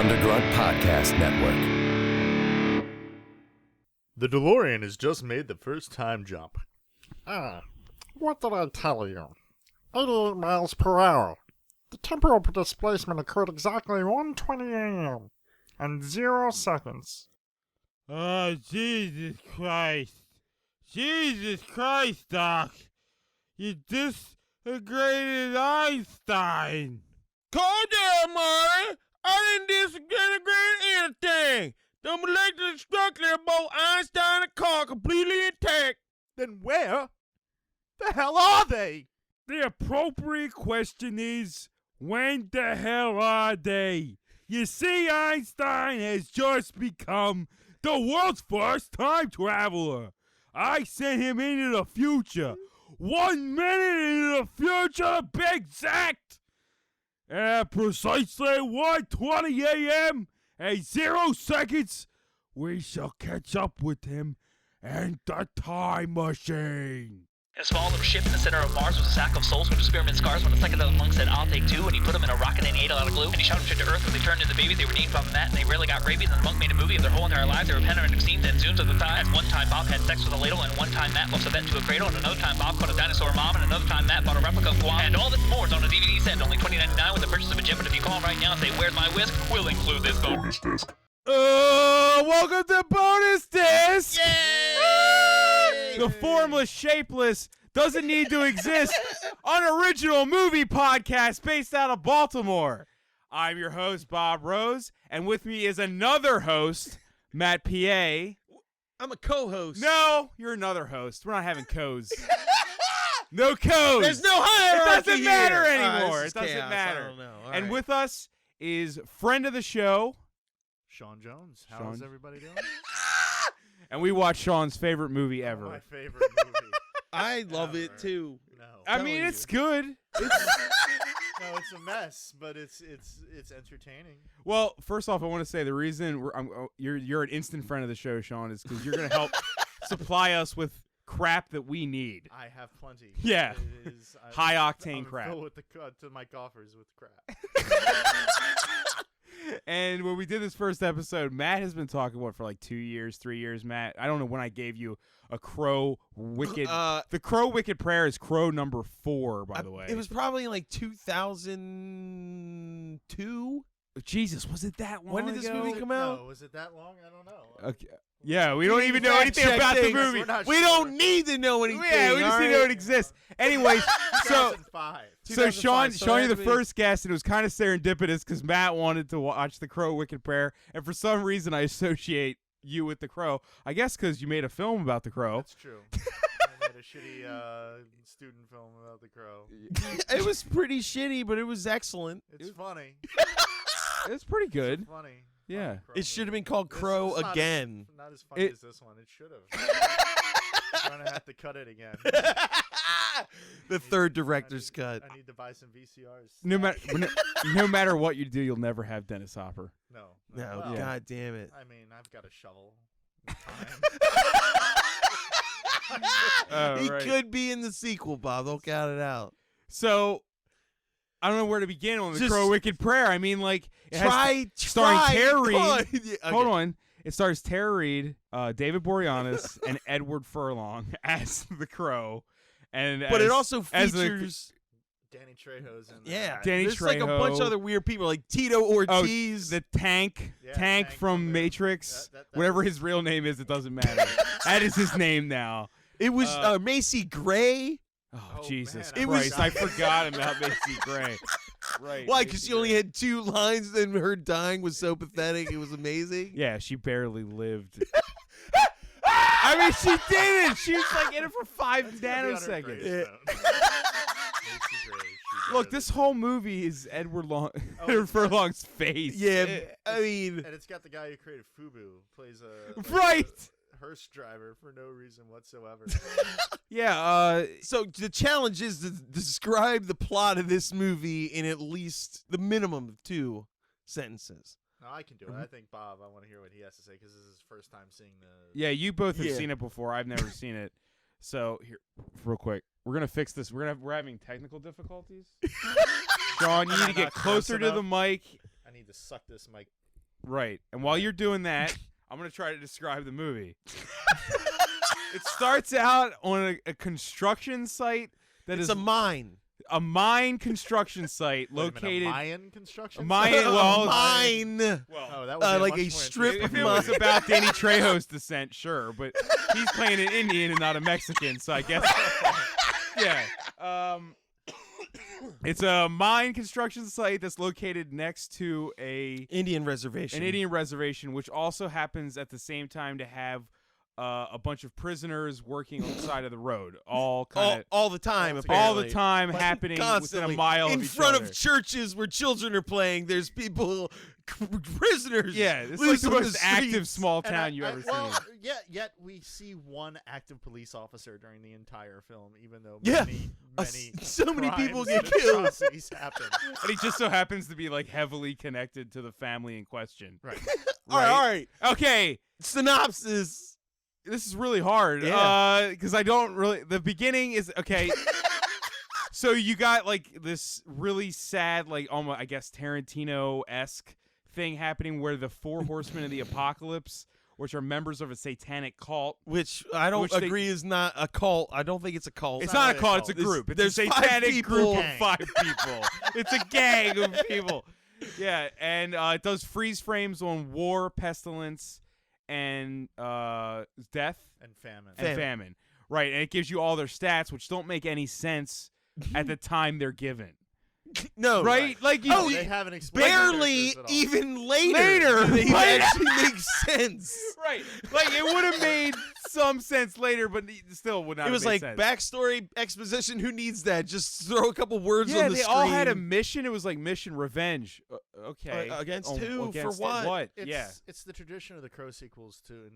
Undergrunt Podcast Network. The DeLorean has just made the first time jump. What did I tell you? 88 miles per hour. The temporal displacement occurred exactly 1:20 a.m. and 0 seconds. Oh, Jesus Christ. Jesus Christ, Doc. You disintegrated Einstein. Calm down, Marty. I didn't disintegrate anything. The molecular structure of both Einstein and Carr completely intact. Then where the hell are they? The appropriate question is, when the hell are they? You see, Einstein has just become the world's first time traveler. I sent him into the future. 1 minute into the future, to be exact. At precisely 1:20 a.m. and 0 seconds, we shall catch up with him and the time machine. In a small little ship in the center of Mars was a sack of souls with experiment scars when the psychedelic monk said, "I'll take two," and he put them in a rocket and he ate a lot of glue. And he shot them straight to Earth when they turned into babies. They were named Bob and Matt, and they rarely got rabies. And the monk made a movie of their whole entire lives. They were panoramic scenes and zooms of the time. At one time, Bob had sex with a ladle, and one time Matt lost a vet to a cradle, and another time Bob caught a dinosaur mom, and another time Matt bought a replica of Guam. And all this and more is on a DVD set, only $20.99 with the purchase of a gem. But if you call him right now and say, "Where's my whisk?" we'll include this bonus disc. Welcome to Bonus Disc! Yay! The formless, shapeless, doesn't need to exist unoriginal movie podcast based out of Baltimore. I'm your host, Bob Rose, and with me is another host, Matt P.A. I'm a co-host. No, you're another host. We're not having co's. No co's. There's no hierarchy. It doesn't matter here. anymore. This It is doesn't chaos. matter. I don't know. All And right. with us is friend of the show, Shawn Jones. How's Shawn. everybody doing? and we watched Sean's favorite movie My ever. favorite movie. I love Ever. it too. No. I telling mean, you. it's good. No, it's a mess, but it's entertaining. Well, first off, I want to say the reason you're an instant friend of the show, Sean, is because you're going to help supply us with crap that we need. I have plenty. Yeah. It is, High octane I'm crap. filled with to my coffers with crap. And when we did this first episode, Matt has been talking for like 2 years, 3 years. Matt, I don't know when I gave you a Crow Wicked. The Crow Wicked Prayer is Crow number 4, by the way. It was probably like 2002. Jesus, was it that long When did this ago? movie come out? No, was it that long? I don't know. Okay. Yeah, we don't even know Fact anything check about the things. movie. We're not We sure. don't need to know anything. Yeah, we just need to know it exists. Anyways, so 2005. So 2005, Sean, you're it the had to be- first guest, and it was kind of serendipitous because Matt wanted to watch The Crow Wicked Prayer, and for some reason I associate you with The Crow. I guess because you made a film about The Crow. That's true. I made a shitty student film about the crow. It was pretty shitty, but it was excellent. It's funny. It's pretty good. It's funny. Yeah. Crow It should have movie. been called This Crow is not Again. Not as funny It- as this one. It should have. I'm gonna have to cut it again. The third director's cut. I need to buy some VCRs. No matter what you do, you'll never have Dennis Hopper. No. No, Well, god damn it. I mean, I've got a shovel. Oh, He right. could be in the sequel, Bob. Don't count it out. So I don't know where to begin on The Just Crow Wicked Prayer. I mean, like it Try. starring Tara Reid. Come on. Yeah, Hold okay. on. It stars Tara Reid, David Boreanaz, and Edward Furlong as the Crow. And But as- it also as the- features. Danny Trejo's in there. Yeah, Danny there's like a bunch Trejo. of other weird people, like Tito Ortiz. The tank Yeah, tank Tank from from the- Matrix. that Whatever was- his real name is, it doesn't matter. That is his name now. it was Macy Gray. Oh, Oh, Jesus man, It was- Christ! I forgot about Macy Gray. Right. Why? Macy Because she only Gray. had 2 lines, and her dying was so pathetic. It was amazing. Yeah, she barely lived. I mean, she didn't. She was like in it for 5 That's gonna be on her nanoseconds. gravestone. Macy Gray, she Look, did this it. whole movie is Edward it's- Furlong's face. Yeah, I mean, And it's got the guy who created Fubu plays a Right. a hearse driver for no reason whatsoever. Yeah. so the challenge is to describe the plot of this movie in at least the minimum of 2 sentences. No, I can do it. I think Bob. I want to hear what he has to say because this is his first time seeing the. Yeah, you both have Yeah. seen it before. I've never seen it. So here, real quick, we're gonna fix this. We're having technical difficulties. Sean, you need to Not get close closer to the enough. mic. I need to suck this mic Right. And while you're doing that, I'm going to try to describe the movie. It starts out on a construction site It's a mine. a mine construction site Wait a minute, located. a Mayan construction. Mine. site? Well, mine. well, Oh, that would be like much a more strip if of it mine. was about Danny Trejo's descent, sure, but he's playing an Indian and not a Mexican, so I guess. Yeah. It's a mine construction site that's located next to Indian reservation. an Indian reservation, which also happens at the same time to have a bunch of prisoners working on the side of the road, all kind of all the time, all apparently. all the time Like, happening constantly. within a mile in of each front other. of churches where children are playing. There's people, prisoners. Yeah, it's like loose the on most streets. active small And town you ever well, seen. yet we see one active police officer during the entire film, even though Yeah. many So many people crimes get and killed. atrocities happen. And he just so happens to be like heavily connected to the family in question. Right. All right. Okay. Synopsis. This is really hard. Yeah. Because I don't really. The beginning is okay. So you got like this really sad, like almost I guess Tarantino-esque thing happening where the four horsemen of the apocalypse, which are members of a satanic cult. Which I don't Which they- agree is not a cult. I don't think it's a cult. It's not not a really a cult. cult. It's a group. It's There's a 5 satanic people. group of Gang. 5 people. It's a gang of people. Yeah, and it does freeze frames on war, pestilence, and death And famine. and Famine. famine. Right, and it gives you all their stats, which don't make any sense at the time they're given. No. Right? Like you. Oh, they haven't explained the Barely characters at all. even later. Later, They right? actually make sense. Right, like it would have made some sense later, but it still would not. It was have made like sense. backstory exposition. Who needs that? Just throw a couple words Yeah, on the they screen. all had a mission. It was like mission revenge. Okay, Against who? For against what? What? It's, Yeah. it's the tradition of the Crow sequels to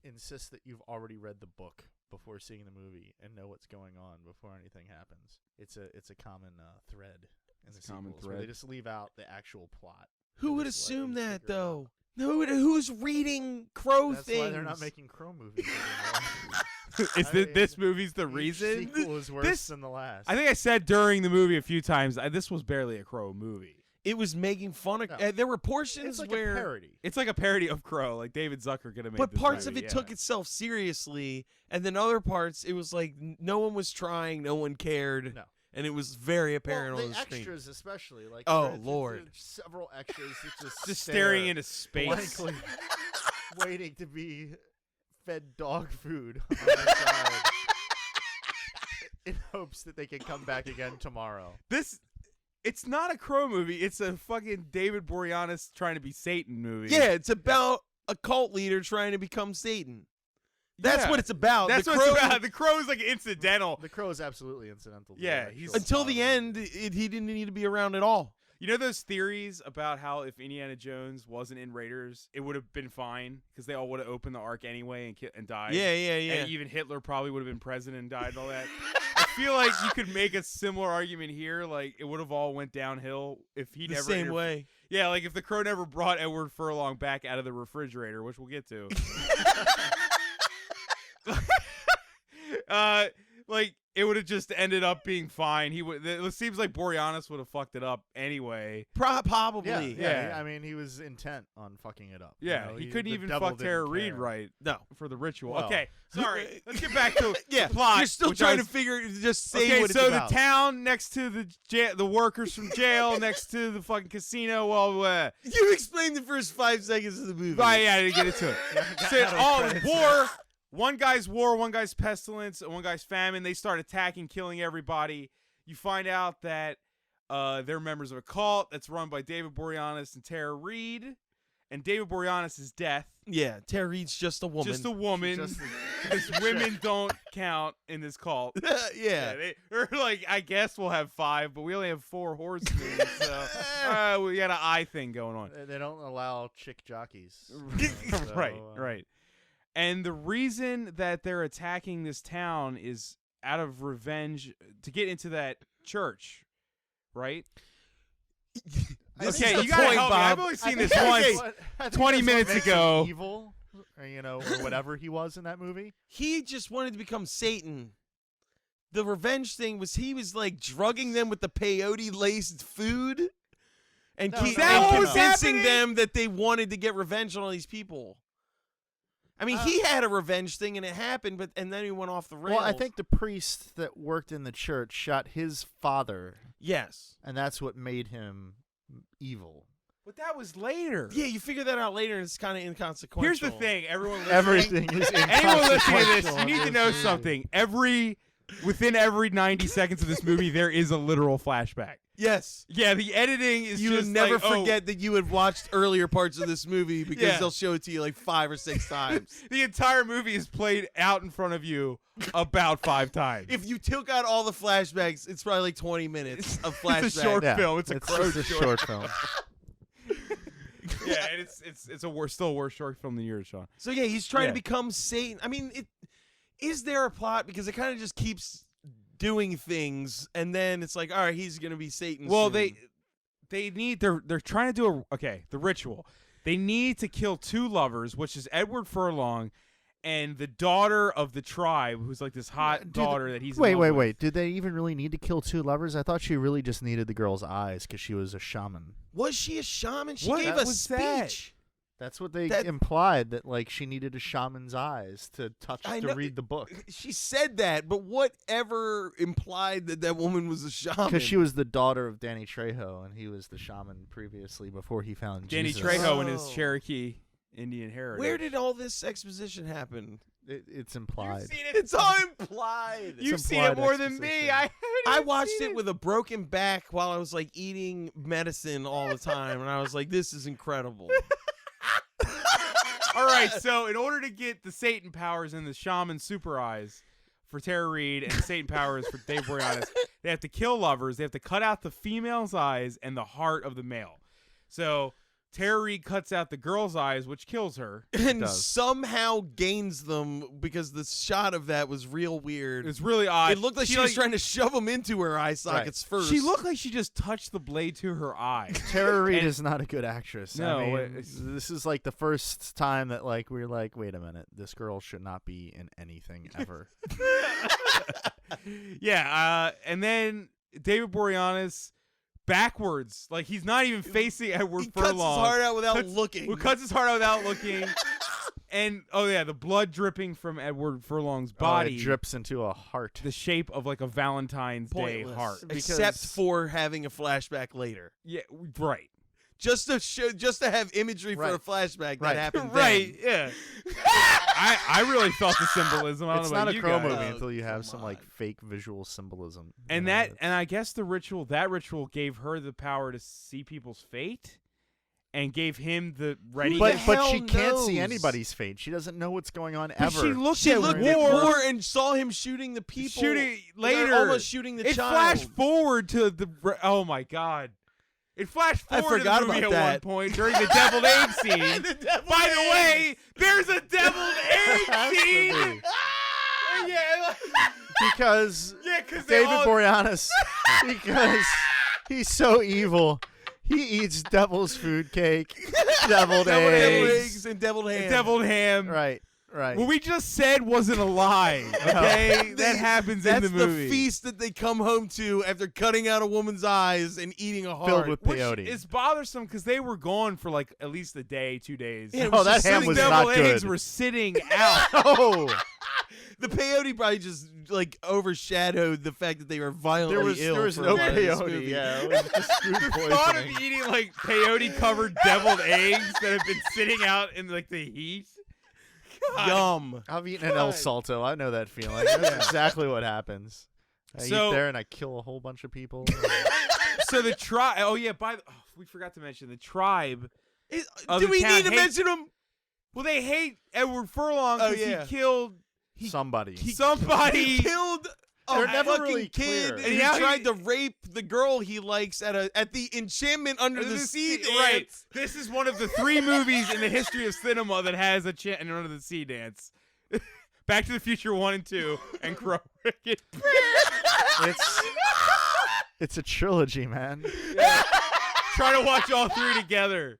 insist that you've already read the book before seeing the movie and know what's going on before anything happens. It's a common thread in It's the a common sequels where they thread. just leave out the actual plot. Who and would just let assume you that figure it out. though? Who's reading crow That's things? why they're not making Crow movies anymore. Is I mean, this movie's the Each reason? sequel is worse This- than the last. I think I said during the movie a few times. This was barely a Crow movie. It was making fun of. No. There were portions it's like where, a parody. It's like a parody of Crow. Like David Zucker could have made. but this parts movie, of it yeah. took itself seriously, and then other parts it was like no one was trying, no one cared, No. and it was very apparent Well, on the the screen. extras especially. Like Oh, there's Lord. several extras that Just stare staring into space. blankly, waiting to be fed dog food on the side in hopes that they can come back again tomorrow. It's not a Crow movie. It's a fucking David Boreanaz trying to be Satan movie. Yeah, it's about a cult leader trying to become Satan. That's Yeah. what it's about. That's the what crow, it's about. The Crow is like incidental. The Crow is absolutely incidental. To Yeah, the he's- actual until plot the of end. movie. He didn't need to be around at all. You know those theories about how if Indiana Jones wasn't in Raiders, it would have been fine because they all would have opened the ark anyway and died. Yeah. And even Hitler probably would have been president and died and all that. I feel like you could make a similar argument here. Like it would have all went downhill if he The never same way. Yeah, like if the Crow never brought Edward Furlong back out of the refrigerator, which we'll get to. Like it would have just ended up being fine. It seems like Boreanaz would have fucked it up anyway. Probably. Yeah. I mean, he was intent on fucking it up. Yeah, You know, he couldn't the even devil fuck Tara didn't Reid care. right No. for the ritual. Well. Okay, sorry. Let's get back to Yeah. the plot. You're still which trying I to figure. Just say okay, what so it's about. the town next to the workers from jail, next to the fucking casino. Well, You explained the first 5 seconds of the movie. right, yeah, I didn't get into it. Got So out of all credits. war. One guy's war, one guy's pestilence, and one guy's famine. They start attacking, killing everybody. You find out that they're members of a cult that's run by David Boreanaz and Tara Reid. And David Boreanaz's death, Yeah, Tara Reid's just a woman. just a woman, Just because women don't count in this cult. yeah. Or like, I guess we'll have 5, but we only have 4 horsemen, so we got an eye thing going on. They don't allow chick jockeys. Right, right. And the reason that they're attacking this town is out of revenge to get into that church, right? This Okay, is the you gotta point, help me. Bob. I've only seen I this think once. that's what- I think 20 that's what minutes makes him ago. Evil, or, or whatever he was in that movie. He just wanted to become Satan. The revenge thing was he was like drugging them with the peyote laced food. and No, keep no, and no, no. convincing them that they wanted to get revenge on all these people. I mean, he had a revenge thing, and it happened, and then he went off the rails. Well, I think the priest that worked in the church shot his father, yes. and that's what made him evil. But that was later. Yeah, you figure that out later, and it's kind of inconsequential. Here's the thing, everyone listening. Everything is Anyone listening to this, inconsequential you need to in know this movie. something. Within every 90 seconds of this movie, there is a literal flashback. Yes. Yeah, the editing is You just would never like, oh, forget that you had watched earlier parts of this movie because Yeah. they'll show it to you like 5 or 6 times. the entire movie is played out in front of you about 5 times. If you took out all the flashbacks, it's probably like 20 minutes of flashbacks. It's a short Yeah, film. It's a just a short film. Yeah, and it's still a worse short film than yours, Sean. So yeah, he's trying Yeah. to become Satan. I mean, is there a plot? Because it kind of just keeps doing things, and then it's like, all right, he's gonna be Satan. Well, soon. they're trying to do the ritual. They need to kill 2 lovers, which is Edward Furlong and the daughter of the tribe, who's like this hot daughter that he's in love with. Wait. Did they even really need to kill 2 lovers? I thought she really just needed the girl's eyes because she was a shaman. Was she a shaman? She What gave a was speech. that? That's what they That- implied, that like she needed a shaman's eyes to touch I to know- read the book. She said that, but whatever implied that woman was a shaman? Because she was the daughter of Danny Trejo, and he was the shaman previously before he found Danny Jesus. Trejo and his Oh. Cherokee Indian heritage. Where did all this exposition happen? It's implied. It's all implied. You've seen implied it more than me. exposition. I I watched it with a broken back while I was like eating medicine all the time, and I was like, "This is incredible." All right, so in order to get the Satan powers and the shaman super eyes for Tara Reid and Satan powers for Dave Boreanaz, they have to kill lovers. They have to cut out the female's eyes and the heart of the male. So Tara Reid cuts out the girl's eyes, which kills her. And does. somehow gains them because the shot of that was real weird. It's really odd. It looked like she was trying to shove them into her eye sockets first. She looked like she just touched the blade to her eye. Tara Reid And- is not a good actress. No, I mean, it's- this is like the first time that like we're like, wait a minute, this girl should not be in anything ever. Yeah, and then David Boreanaz backwards, like he's not even facing Edward He cuts his Furlong. heart out without looking. Who cuts his heart out without looking. And oh yeah, the blood dripping from Edward Furlong's body It drips into a heart. the shape of like a Valentine's Day Pointless. heart. Except Because- for having a flashback later. Yeah, right. Just to have imagery for Right. a flashback Right. that happened Right, then. yeah. I really felt the symbolism. I don't It's know not about a you Crow guys. movie Oh, until you have come some like on. fake visual symbolism. And You know, and I guess that ritual gave her the power to see people's fate and gave him the ready. but hell she can't see knows? anybody's fate. She doesn't know what's going on But ever. she looked She at looked war. at war and saw him shooting the people. Shooting And they're later. almost shooting the It child. flashed forward to the. Oh my god! It flashed I forward forgot to the movie about at that. one point during the deviled egg scene. The deviled By the egg. way, there's a deviled egg Has to scene. be. Yeah, because because David Boreanaz, because he's so evil. He eats devil's food cake, deviled Deviled eggs. eggs and deviled ham. deviled ham. Right. What we just said wasn't a lie. Okay, that happens That's in the movie. feast that they come home to after cutting out a woman's eyes and eating a heart. Filled with Which peyote. is bothersome because they were gone for like at least a day, 2 days. Yeah, it Oh, was that just ham sitting was there. not deviled eggs good. were sitting out. Oh, The peyote probably just like overshadowed the fact that they were violently ill. there was for no a lot of this peyote. movie. Yeah, it was just food Thought of poisoning. eating like peyote-covered deviled eggs that have been sitting out in like the heat. Yum. I've eaten an El Salto. I know that feeling. That's exactly what happens. I So- eat there and I kill a whole bunch of people. So the tribe. Oh yeah, we forgot to mention the tribe. Of Do the we town need to hate- mention them? Well, they hate Edward Furlong Oh, because yeah. he killed Somebody. somebody. He killed a They're never fucking really kid clear. who And now tried he- to rape the girl he likes at the enchantment under the sea dance. Right. This is one of the 3 movies in the history of cinema that has a chant under the sea dance. Back to the Future 1 and 2 and Crow Wicked. It's a trilogy, man. Try to watch all 3 together.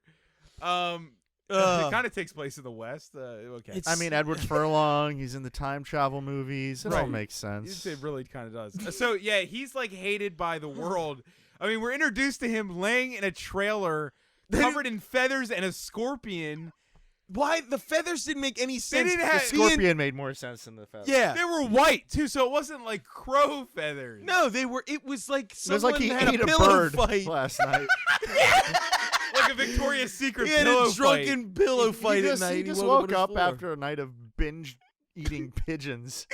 It kind of takes place in the West. Okay. I mean, Edward Furlong. He's in the time travel movies. It all Right. makes sense. It really kind of does. So yeah, he's like hated by the world. I mean, we're introduced to him laying in a trailer covered in feathers and a scorpion. Why the feathers didn't make any sense? didn't have- The scorpion made more sense than the feather. Yeah. They were white too, so it wasn't like crow feathers. No, they were. It was like It was like he someone had ate a a pillow bird fight. last night. Like a Victoria's Secret He had pillow a drunken pillow fight he at just, night. he just on woke his up floor. after a night of binge eating pigeons.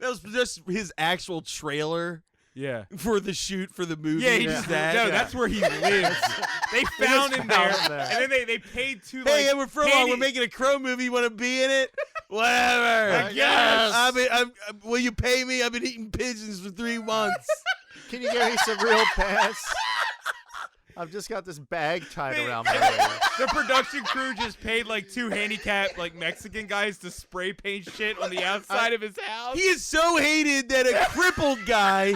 That was just his actual trailer Yeah. for the shoot for the movie. Yeah, he was just, that. no, that's where he lives. They found him there, found him there. and then they paid to like. Hey, Edward Furlong, Katie- we're making a crow movie. You want to be in it? Whatever. I guess. Will you pay me? I've been eating pigeons for 3 months. Can you give me some real pants? I've just got this bag tied around my waist. The production crew just paid like 2 handicapped like Mexican guys to spray paint shit on the outside of his house. He is so hated that a crippled guy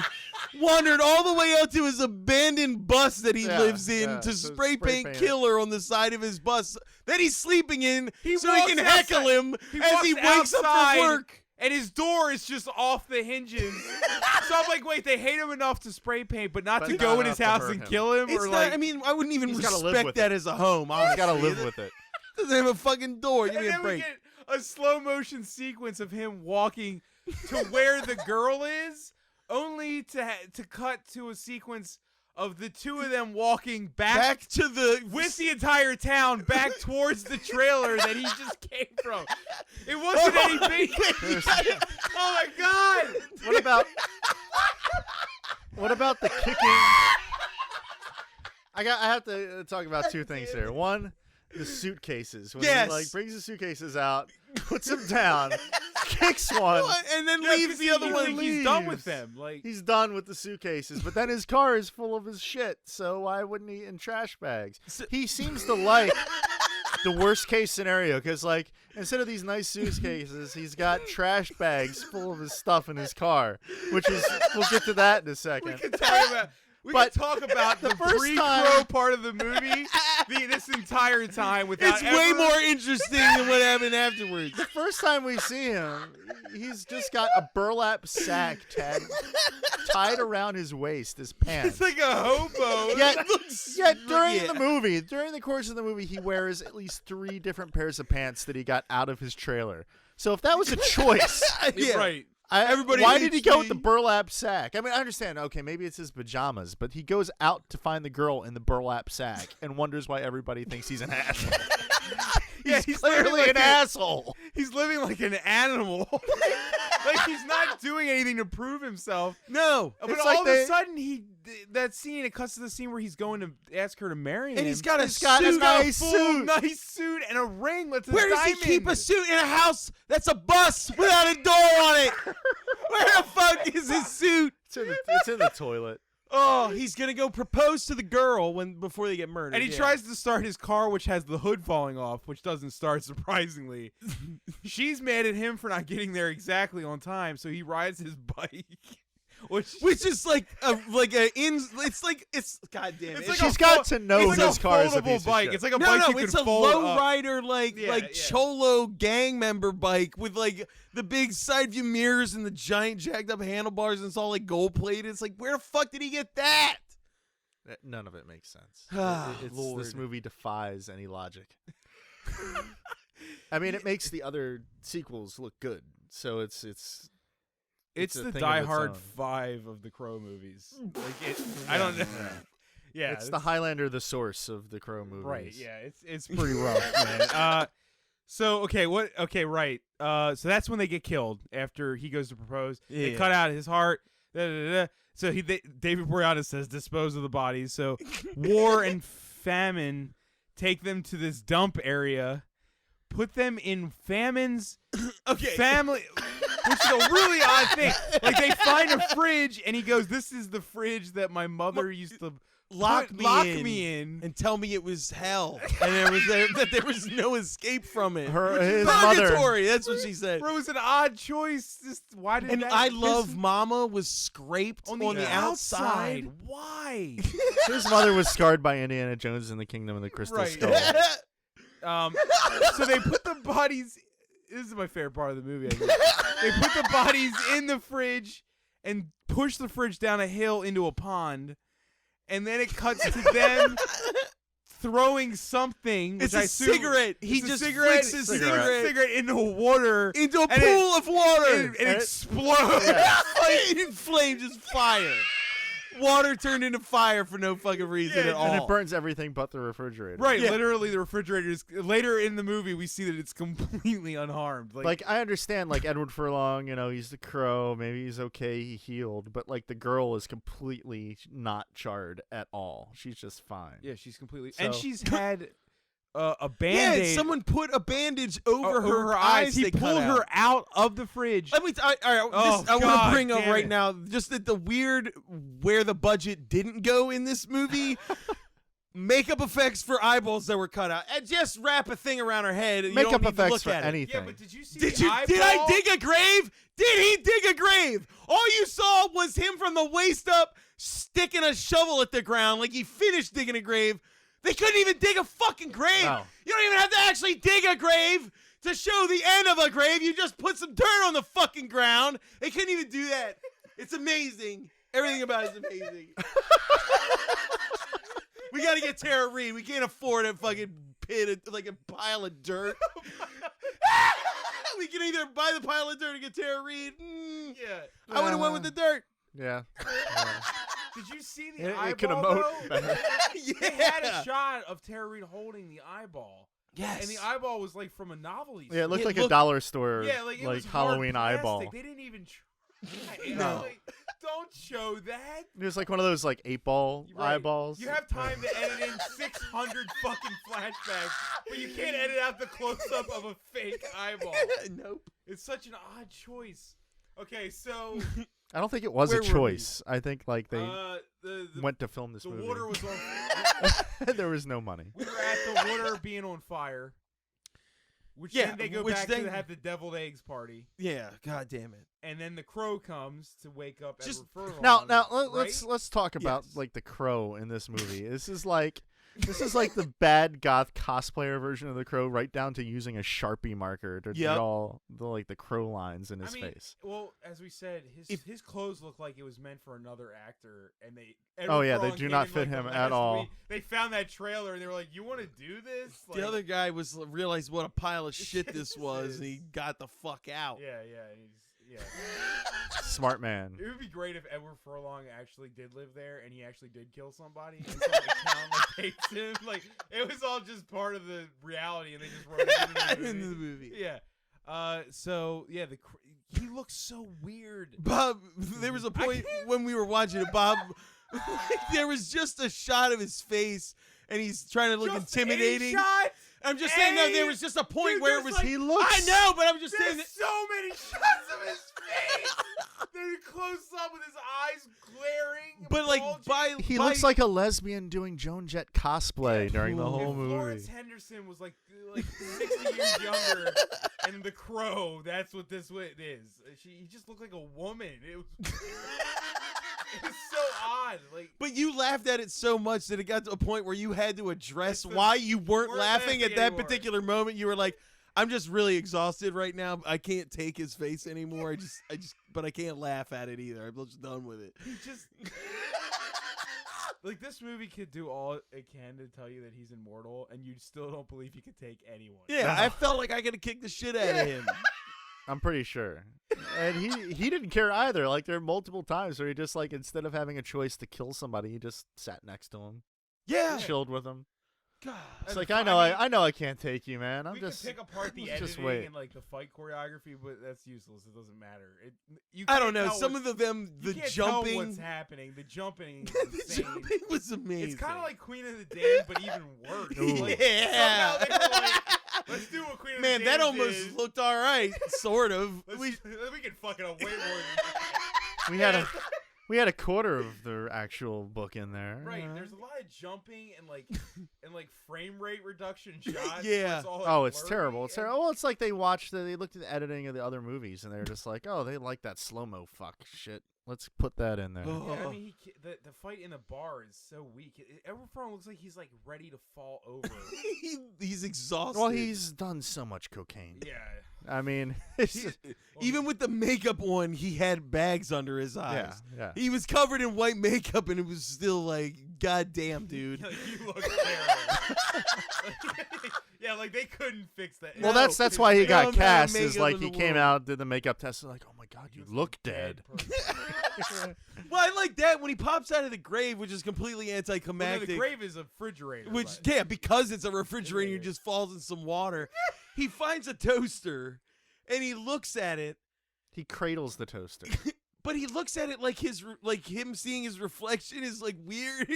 wandered all the way out to his abandoned bus that he lives in to so spray paint paint it. killer on the side of his bus that he's sleeping in so he walks can heckle outside- him as he walks wakes up outside, from work. and his door is just off the hinges. So I'm like, wait, they hate him enough to spray paint, but not But to not go in enough his to house hurt and him. kill him? It's or not, like, I mean, I wouldn't even He's gotta live respect with that it. as a home. He's got to honestly. live with it. Doesn't have a fucking door. Give and me a then we break. get a slow motion sequence of him walking to where the girl is, only to cut to a sequence of the two of them walking back to the with the entire town back towards the trailer that he just came from. It wasn't anything. Oh my god! What about the kicking? I have to talk about 2 things here. One, the suitcases. When Yes. he like brings the suitcases out, puts them down, kicks one. and then Yeah, leaves 'cause the other you one. think he's done with leaves. them. Like He's done with the suitcases, but then his car is full of his shit, so why wouldn't he in trash bags? He seems to like the worst case scenario, because like instead of these nice suitcases, he's got trash bags full of his stuff in his car, which is we'll get to that in a second. we But can talk about the first pre-crow time- part of the movie this entire time without It's way ever- more interesting than what happened afterwards. The first time we see him, he's just got a burlap sack tied around his waist, his pants. It's like a hobo. Yet during yeah. the movie, during the course of the movie, he wears at least 3 different pairs of pants that he got out of his trailer. So if that was a choice, Yeah. Right. Everybody why did he hates go me. with the burlap sack? I mean, I understand. Okay, maybe it's his pajamas, but he goes out to find the girl in the burlap sack and wonders why everybody thinks he's an asshole. Yeah, he's clearly an asshole. He's living like an animal. Like he's not doing anything to prove himself. No. But It's all like of a sudden, that scene, it cuts to the scene where he's going to ask her to marry him. And he's got a got a suit. nice full suit. nice suit and a ring with a Where does he diamond. keep a suit in a house that's a bus without a door on it? Where the fuck is his suit? It's in the toilet. Oh, he's gonna go propose to the girl before they get murdered. And he tries to start his car, which has the hood falling off, which doesn't start, surprisingly. She's mad at him for not getting there exactly on time, so he rides his bike. Which is like it's goddamn it. It's like She's a got to know it's his a car is a foldable piece of bike. shit. It's like a bike you it's can a fold low up. rider Yeah. cholo gang member bike with like the big side view mirrors and the giant jacked up handlebars and it's all like gold plated. It's like where the fuck did he get that? None of it makes sense. Ah, This Lord. movie defies any logic. I mean, it makes the other sequels look good. So it's It's a the thing Die of its Hard own. 5 of the Crow movies. Like I don't know. Yeah, it's the Highlander, the source of the Crow movies. right. Yeah, it's pretty rough, man. So right. So that's when they get killed after he goes to propose. They Yeah. cut out his heart. So David Boreanaz says dispose of the bodies. So war and famine take them to this dump area, put them in famine's family, which is a really odd thing. Like they find a fridge and he goes, "This is the fridge that my mother used to Lock me in." and tell me it was hell and that there was no escape from it. His mother. Purgatory, that's what she said. Bro, it was an odd choice. Just why did And that I piss Love him- Mama was scraped on on the the outside? Why? His mother was scarred by Indiana Jones and the Kingdom of the Crystal Right. Skull. So they put the bodies. This is my favorite part of the movie. I think. They put the bodies in the fridge and put push the fridge down a hill into a pond, and then it cuts to them throwing something. It's which I a assume cigarette. He it's a just cigarette, flicks his cigarette into water. into a and pool of water. and it explodes. In flames, just fire. Water turned into fire for no fucking reason at all. And it burns everything but the refrigerator. Right, Yeah. literally the refrigerator is later in the movie we see that it's completely unharmed. Like I understand, like Edward Furlong, he's the crow. Maybe he's okay. He healed, but like the girl is completely not charred at all. She's just fine. yeah, she's completely So- and she's had a band-aid Yeah, someone put a bandage over her eyes. He they cut pulled out. her out of the fridge. All right, I want God to bring up damn right it. now just that the weird where the budget didn't go in this movie. Makeup effects for eyeballs that were cut out, and just wrap a thing around her head. And Makeup you don't need to effects look for at it. anything. yeah, but did you see Did the you? eyeball? Did I dig a grave? Did he dig a grave? All you saw was him from the waist up sticking a shovel at the ground like he finished digging a grave. They couldn't even dig a fucking grave. No. You don't even have to actually dig a grave to show the end of a grave. You just put some dirt on the fucking ground. They couldn't even do that. It's amazing. Everything about it is amazing. We got to get Tara Reid. We can't afford a fucking pit, like a pile of dirt. We can either buy the pile of dirt or get Tara Reid. Yeah. I would have went with the dirt. Yeah. Did you see the It eyeball? can emote though? better. They had a shot of Tara Reid holding the eyeball. Yes. And the eyeball was like from a novelty. Yeah, it looked It like a looked- dollar store, Yeah, like, it was hard Halloween plastic. eyeball. They didn't even try. No. Like, don't show that. It was like one of those like 8-ball Right. eyeballs. You have time to edit in 600 fucking flashbacks, but you can't edit out the close-up of a fake eyeball. Nope. It's such an odd choice. Okay, so I don't think it was Where a were we? choice. I think like they the went to film this the movie. water was on. There was no money. We were at the water being on fire. Which Yeah, then they go which back then- to have the deviled eggs party, Yeah, god damn it. and then the crow comes to wake up Just- Edward Furlong. Now right? let's talk about Yes. like the crow in this movie. This is like the bad goth cosplayer version of the crow, right down to using a Sharpie marker to Yep. draw the crow lines in his I mean, face. well, as we said, his clothes look like it was meant for another actor, and Oh, yeah, they Furlong do came not in, fit like, the him last at all. week. They found that trailer and they were like, "You want to do this?" Like, The other guy realized what a pile of shit this This was, is- and he got the fuck out. yeah, yeah. Smart man. It would be great if Edward Furlong actually did live there and he actually did kill somebody, and so the town hates him. Like it was all just part of the reality, and they just wrote it into In the the movie. movie. Yeah. So yeah, he looks so weird. Bob, there was a point when we were watching it, Bob, there was just a shot of his face, and he's trying to look Just intimidating. a shot? I'm just saying, no, there A- was just a point Dude, where it there's was. like- He looks. I know, but I'm just saying. There's so many shots of his face. They're close up with his eyes glaring. But like bulging. He looks like a lesbian doing Joan Jett cosplay during the If whole Florence movie. Henderson was like 60 years younger, and The Crow, that's what this is. He just looked like a woman. It was so odd. Like But you laughed at it so much that it got to a point where you had to address It's the- why you weren't weren't laughing at laughing that anymore. particular moment. You were like, I'm just really exhausted right now. I can't take his face anymore. But I can't laugh at it either. I'm just done with it. he just like this movie could do all it can to tell you that he's immortal, and you still don't believe he could take anyone. Yeah, I felt like I could have kicked the shit out of him. I'm pretty sure. And he didn't care either. Like there are multiple times where he just like instead of having a choice to kill somebody, he just sat next to him, Yeah. chilled with him. God. It's And like the- I know I mean, I know I can't take you, man. I'm we just could pick apart the let's just editing wait. and like the fight choreography, but that's useless. It doesn't matter. You I can't don't know. tell Some what's- of the you can't jumping. tell what's happening. The jumping is The insane. jumping was amazing. It's kind of like Queen of the Damned, but even worse. Ooh. Like, Yeah. somehow they were like, let's do what Queen of Man, the that Damned almost did. looked all right, sort of. We can fuck it up way more than that. we had a quarter of the actual book in there. Right, there's a lot of jumping and like frame rate reduction shots. Yeah. where it's all, like, Oh, it's blurry terrible. It's and- terrible. Well, it's like they looked at the editing of the other movies and they're just like, oh, they like that slow mo fuck shit. Let's put that in there. Oh. Yeah, I mean, the fight in the bar is so weak. Edward Furlong looks like he's like ready to fall over. He's exhausted. Well, he's done so much cocaine. Yeah. I mean, it's Even with the makeup on, he had bags under his eyes. yeah. He was covered in white makeup, and it was still like, God damn, dude. Like, you look terrible. Yeah, like they couldn't fix that. Well, No, that's why he got no cast. makeup Is like in he the came world. out, did the makeup test, and like, oh my god, you look dead. Well, I like that when he pops out of the grave, which is completely Well, no, anticlimactic. the grave is a refrigerator. Which, but- yeah, because it's a refrigerator, Yeah. he just falls in some water. He finds a toaster, and he looks at it, He cradles the toaster. but he looks at it like him seeing his reflection is like weird.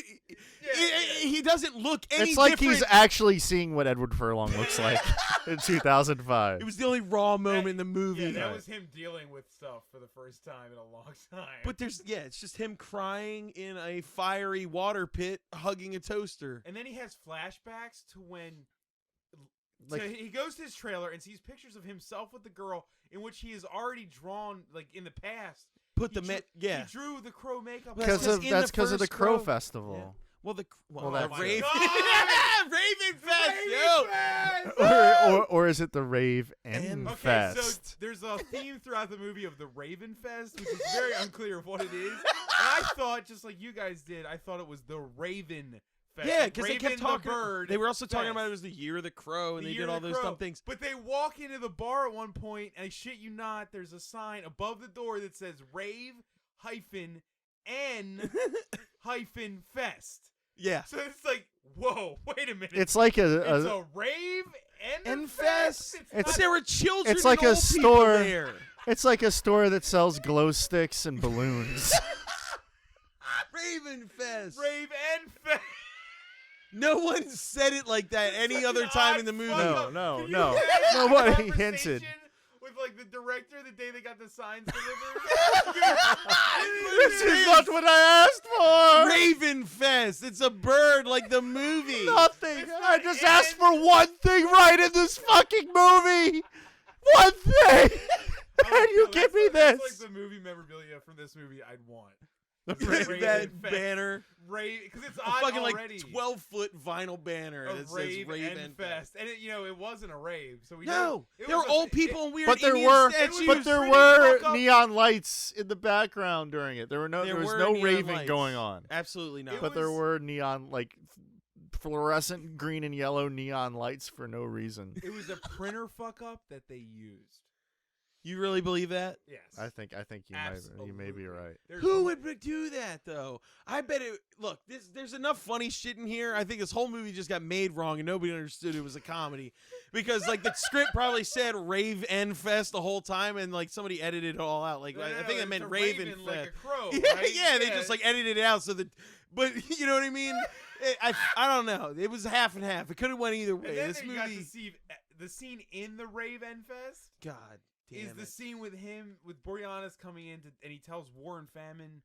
He doesn't look any It's like different. he's actually seeing what Edward Furlong looks like in 2005. It was the only raw moment in the movie. Yeah, that was him dealing with stuff for the first time in a long time. But it's just him crying in a fiery water pit, hugging a toaster. And then he has flashbacks to when Like- so he goes to his trailer and sees pictures of himself with the girl in which he has already drawn, like in the past. Put He the drew- yeah. He drew the crow makeup. Well, Because That's of in that's the because of the first Crow Crow- Festival. Yeah. Well, the that's Raven, God! Raven Fest, Raven yo. Fest! Or is it the Rave and Okay, Fest? so there's a theme throughout the movie of the Raven Fest, which is very unclear of what it is. And I thought, just like you guys did, I thought it was the Raven Fest. Yeah, Like because they Raven kept the talking. bird They were also talking Fest. about it was the year of the crow, and The they Year did all of the those Crow. dumb things. But they walk into the bar at one point, and I shit you not, there's a sign above the door that says Rave-N-Fest. Yeah, So it's like, whoa, wait a minute. It's like It's a a rave and and a Fest. It's- But there were children. it's like and a old people store- there. it's like a store that sells glow sticks and balloons. Raven Fest. Rave and Fest. No one said it like that any other time in the movie. No, no, Can you no. imagine the Nobody conversation hinted. With like the director the day they got the signs delivered. This is not what I asked for. Raven Fest. It's a bird like the movie. Nothing. It's I not just in- asked for one thing right in this fucking movie. One thing. And you No, give me that's this. like the movie memorabilia from this movie I'd want. that Raven Fest. banner. Because it's A on fucking already. like 12-foot vinyl banner A that says rave Raven and Fest, and it wasn't a rave. So we No, know, there were old people and weird But there Indian were, statues. but there pretty were fuck up. neon lights in the background during it. There was There no were neon raving lights. going on. Absolutely not. It But there was- were neon, like fluorescent green and yellow neon lights for no reason. It was a printer fuck up that they used. You really believe that? Yes. I think you may be right. There's Who no- would do that though? I bet it. Look, there's enough funny shit in here. I think this whole movie just got made wrong and nobody understood it was a comedy, because like the script probably said Rave N Fest the whole time, and like somebody edited it all out. Like No, I no, think it's it meant a Raven raven Fest. like a crow. Yeah, right? yeah, they just like edited it out so that. But you know what I mean? I don't know. It was half and half. It could have went either way. And then This they got to movie. see the scene in the Rave N Fest. God damn Is the it. scene with him with Boreanaz coming in and he tells War and Famine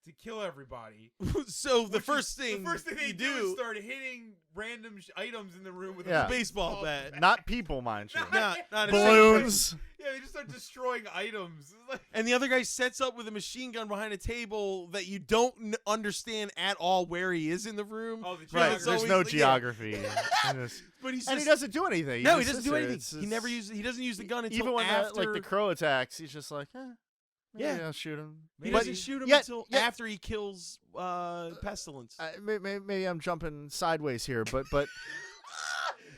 to kill everybody. So the Which first is- thing the first thing they you do is do, start hitting random items in the room with Yeah. a baseball bat. Not people, mind you. Not a Balloons. Yeah, they just start destroying items. It's like, And the other guy sets up with a machine gun behind a table that you don't understand at all where he is in the room. oh, the Right, it's there's always no like- yeah. geography. in this. But he's And he just, doesn't do anything. no, he just doesn't sits do there. anything. It's He never just- uses. He doesn't use the gun until even when after. the crow attacks, he's just like, maybe Yeah. I'll shoot him. He But doesn't shoot him yet- until yet- after he kills Pestilence. Maybe I'm jumping sideways here, but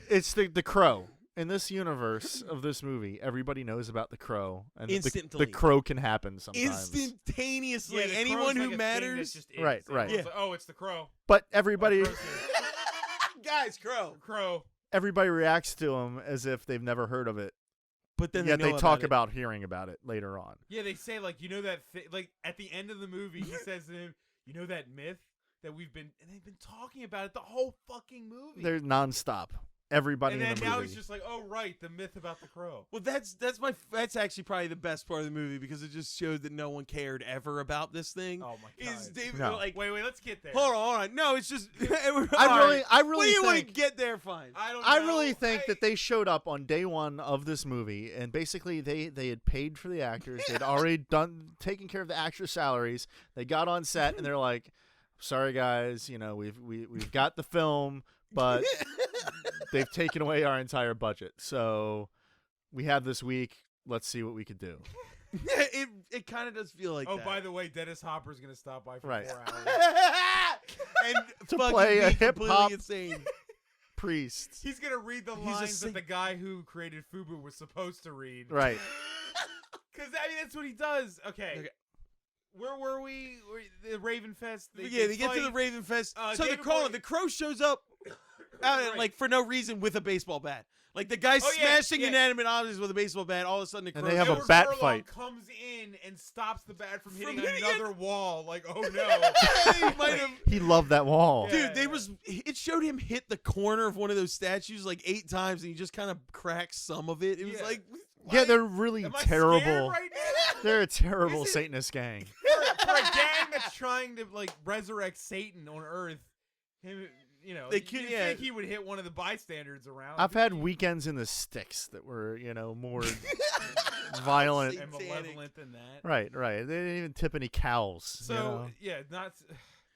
it's the crow. In this universe of this movie, everybody knows about the crow, and Instantly. the crow can happen sometimes. Instantaneously, yeah, the anyone crow's who like a thing that matters. just is. Right, So right. everyone's like, oh, it's the crow. But everybody, Crow's here. Guys, crow. Crow. everybody reacts to him as if they've never heard of it. But then Yet they, they know talk it. about hearing about it later on. Yeah, they say like, you know that like at the end of the movie, he says to him, you know that myth that we've been and they've been talking about it the whole fucking movie. They're nonstop. everybody And in then the now movie. he's just like, oh right, the myth about the crow. Well, that's actually probably the best part of the movie because it just showed that no one cared ever about this thing. Oh my god. Is David No. like? Wait, let's get there. Hold on. No, it's just. I What really do you want to think get there? Fine. I don't know. I really think that they showed up on day one of this movie, and basically they had paid for the actors. They'd already taken care of the actors' salaries. They got on set, and they're like, "Sorry guys, we've got the film, but they've taken away our entire budget. So we have this week. Let's see what we could do." it kind of does feel like. Oh, that. by the way, Dennis Hopper's gonna stop by for Right. 4 hours. and To fucking play a be hip-hop completely insane. Priest. He's gonna read the He's a lines sing- that the guy who created Fubu was supposed to read. Right. Because that's what he does. Okay. Where were we? The Raven Fest. They get to the Raven Fest. So David the crow shows up, Right. like for no reason with a baseball bat. Like the guy's Oh, yeah, smashing yeah. inanimate objects with a baseball bat. All of a sudden, the And crow they have a Edward bat Furlong fight. comes in and stops the bat from hitting hitting another wall. Like, oh no. He might have. He loved that wall. Yeah. Dude, it showed him hit the corner of one of those statues like 8 times, and he just kind of cracked some of it. It was Yeah. like, Yeah, what? they're really Am I scared terrible. right now? They're a terrible Is it- Satanist gang. For a gang that's trying to like resurrect Satan on Earth, him, They you'd could- think he would hit one of the bystanders around. I've had weekends in the sticks that were, more violent. and Satanic. malevolent than that. Right. They didn't even tip any cows. So yeah, not.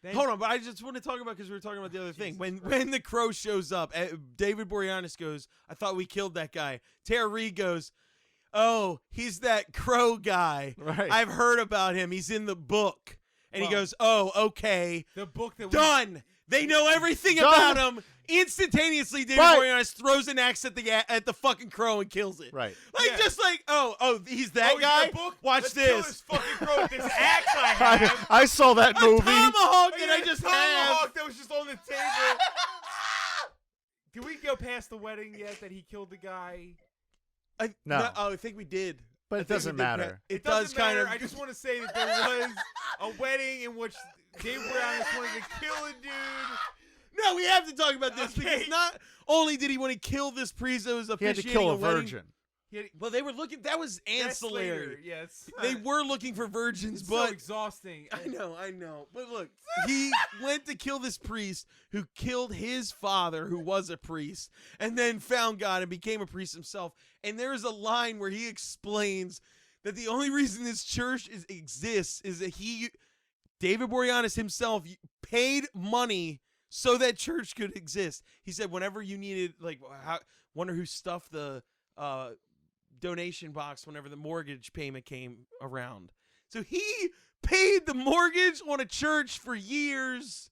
Then, Hold on, but I just want to talk about because we were talking about the other thing. When the crow shows up, David Boreanaz goes, "I thought we killed that guy." Tara Reid goes, "Oh, he's that crow guy. Right. I've heard about him. He's in the book." And he Well, goes, "Oh, okay, the book that done." They know everything Done. about him. Instantaneously, David Right. Boreanaz throws an axe at the fucking crow and kills it. Right. Like Yeah. just like, oh, he's that he's guy. in the book? Watch Let's kill this. this fucking crow with this axe I have. I saw that A movie. tomahawk Oh, that yeah, I just tomahawk have. that was just on the table. Did we go past the wedding yet that he killed the guy? No. Oh, I think we did. But I it think we doesn't did matter. It Doesn't does kind matter. of. I just want to say that there was a wedding in which David Boreanaz wanted to kill a dude. No, we have to talk about this Okay. because not only did he want to kill this priest that was He had to officiating kill a wedding, virgin. He had, Well, they were looking. That was that's later. ancillary. Yes, They were looking for virgins, It's but so exhausting. I know. But look, he went to kill this priest who killed his father, who was a priest, and then found God and became a priest himself. And there is a line where he explains that the only reason this church exists is that David Boreanaz himself, paid money so that church could exist. He said whenever you needed, like, wonder who stuffed the donation box whenever the mortgage payment came around. So he paid the mortgage on a church for years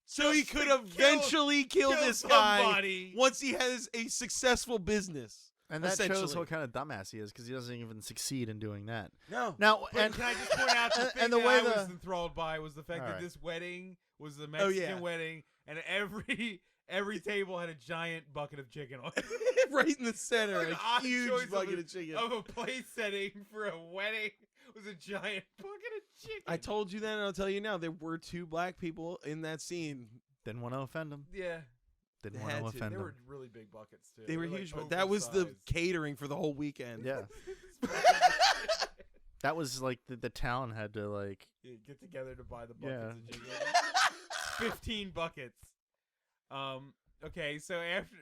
so he Just could to eventually kill kill this guy somebody. once he has a successful business. And that shows essentially. what kind of dumbass he is because he doesn't even succeed in doing that. No. Now, But and can I just point out the thing and the that way I was the- enthralled by was the fact that Alright. this wedding was a Oh, Mexican yeah. wedding, and every table had a giant bucket of chicken on it. Right in the center, An a odd huge choice bucket of chicken. Of a place setting for a wedding was a giant bucket of chicken. I told you that, and I'll tell you now. There were 2 black people in that scene. didn't want to offend him. Yeah, Didn't They want had to to. offend they him. were really big buckets too. They were like huge, but that was the oversized. catering for the whole weekend. Yeah. That was like the town had to like. Yeah, get together to buy the buckets Yeah. of chicken. 15 buckets. Okay, so after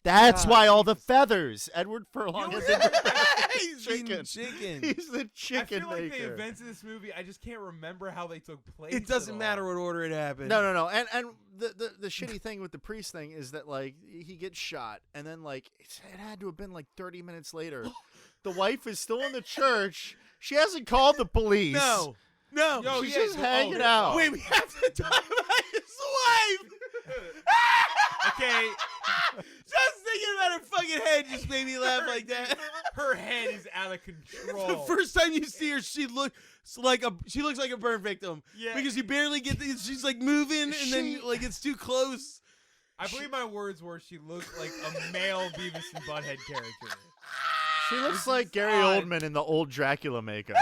That's God, why all the feathers. Edward Furlong You is know in the He's eating chicken. chicken. He's the I chicken feel like the maker. events in this movie, I just can't remember how they took place. It doesn't at matter all. what order it happened. No. And the shitty thing with the priest thing is that like he gets shot and then like it had to have been like 30 minutes later. The wife is still in the church. She hasn't called the police. No. Yo, She's yeah, just oh, hanging yeah. out. Wait, we have to talk about his wife. Okay, Just thinking about her fucking head just made me laugh like that. her head is out of The control. first time you see her, she looks like a burn victim. Yeah. Because you barely get she's like moving and then like it's too close. I believe my words were she looked like a male Beavis and Butthead character. She looks like Gary odd. Oldman in the old Dracula makeup.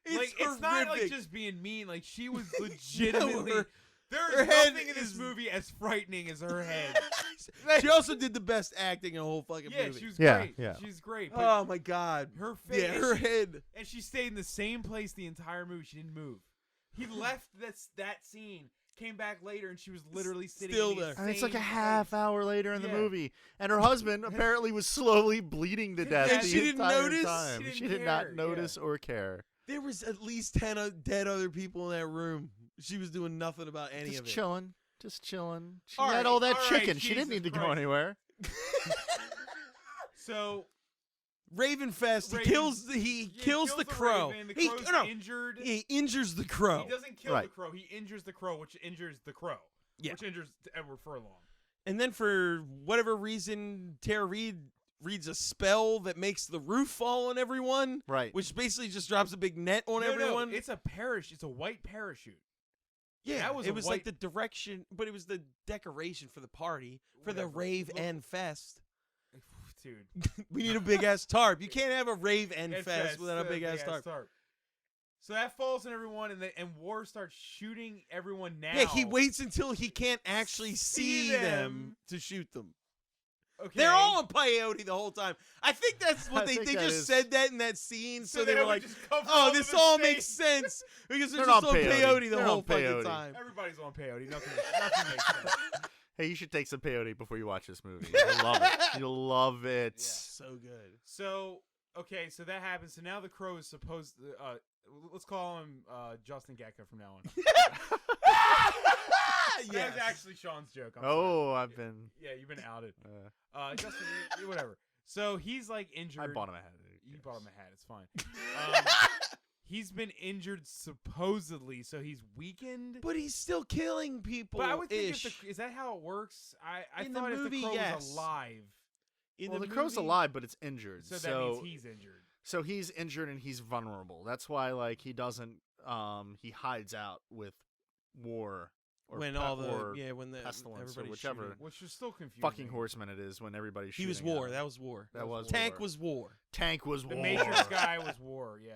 It's Like it's not like horrific. just being mean. Like she was legitimately. her- There Her is head nothing in this is- movie as frightening as her head. She also did the best acting in the whole fucking Yeah, movie. she was Yeah, great. yeah. She's great. But Oh my god. her face, Yeah, her head. and she stayed in the same place the entire movie. She didn't move. He left that scene, came back later, and she was literally sitting Still in the there. And it's like a same half place. hour later in the Yeah. movie, and her husband apparently was slowly bleeding to death And the she didn't entire notice? time. She She didn't did not care, notice or care. There was at least 10 dead other people in that room. She was doing nothing about any Just of it. chilling. Just chilling. She All had right, all that all right, chicken. She didn't Jesus need to go Christ. anywhere. So Ravenfest, Raven- he yeah, kills the crow. Raven. The He, crow's no, injured. he injures the crow. He doesn't kill Right. the crow. He injures the crow, which injures the crow. Yeah. Which injures Edward Furlong. And then for whatever reason, Tara Reid reads a spell that makes the roof fall on everyone, Right. which basically just drops a big net on everyone. No, it's a parachute. It's a white parachute. Yeah, That was it a was white- like the direction, but it was the decoration for the party, for the Whatever. rave Look- and fest. Dude. We need a big ass tarp. You can't have a rave and It's fest without a big ass big-ass tarp. So that falls on everyone, and War starts shooting everyone now. Yeah, he waits until he can't actually see them to shoot them. Okay. They're all on peyote the whole time. I think that's what I they think they that just is- said that in that scene, so they that were would like, just cover "Oh, all this the all mistakes." makes sense because they're They're just on on peyote. peyote the They're whole on fucking peyote. time." Everybody's on peyote. Nothing makes sense. Hey, you should take some peyote before you watch this movie. You'll love it. You'll love it. So good. So okay, so that happens. So now the crow is supposed to, let's call him Justin Gecko from now on. Yes. That's actually Sean's joke. I'm Oh, sorry. I've been. Yeah, you've been outed. Justin, Uh, whatever. So he's like injured. I bought him a hat. You bought him a hat. It's fine. He's been injured supposedly, so he's weakened. But he's still killing people. But I would think is that how it works? I In the thought movie, if the crow yes. was alive, Well, the crow's alive, but it's injured. so that means he's injured. So he's injured and he's vulnerable. That's why, like, he doesn't. He hides out with War or when pe- all the or when the pestilence or everybody's whichever shooting. Which is still confusing. fucking horseman it is when everybody's He shooting. was at War. him. That was War. That was Tank War. was War. Tank was The War. Matrix guy was War, yeah.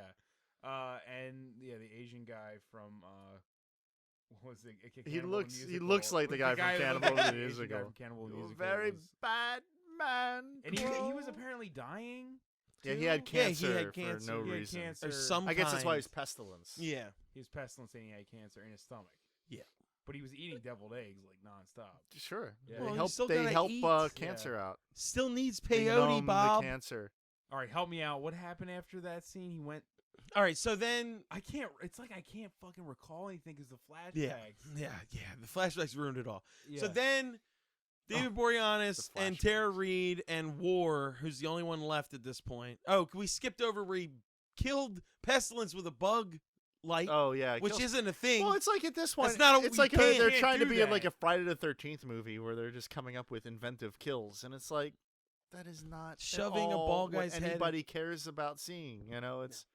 And yeah, the Asian guy from what was it? He Cannibal looks. He Musical. looks like the guy from that Cannibal looked like the the Asian guy Musical. from Cannibal You're Musical very was- bad man. And he Crow. was apparently dying. Yeah, he had too? Yeah, he cancer had cancer. for no He had reason. cancer. Or some I guess that's why kind. he's pestilence. Yeah. He was pestilence and he had cancer in his stomach. Yeah. But he was eating deviled eggs like nonstop. Sure. Yeah. Well, They you help. still They gotta help eat. cancer out. Still needs They peyote, numb Bob. The cancer. All right, help me out. What happened after that scene? He went. All right, so then I can't. It's like I can't fucking recall anything because the flashbacks. yeah, the flashbacks ruined it all. Yeah. So then David Boreanaz the and flashbacks. Tara Reid and War, who's the only one left at this point. Oh, we skipped over where he killed Pestilence with a bug light, Oh yeah. which kills- isn't a thing. Well, it's like at this point, That's not a- it's we like can't- they're can't trying to do be in like that. a Friday the 13th movie where they're just coming up with inventive kills, and it's like that is not at Shoving a all bald what guy's head- anybody cares about seeing. You know, it's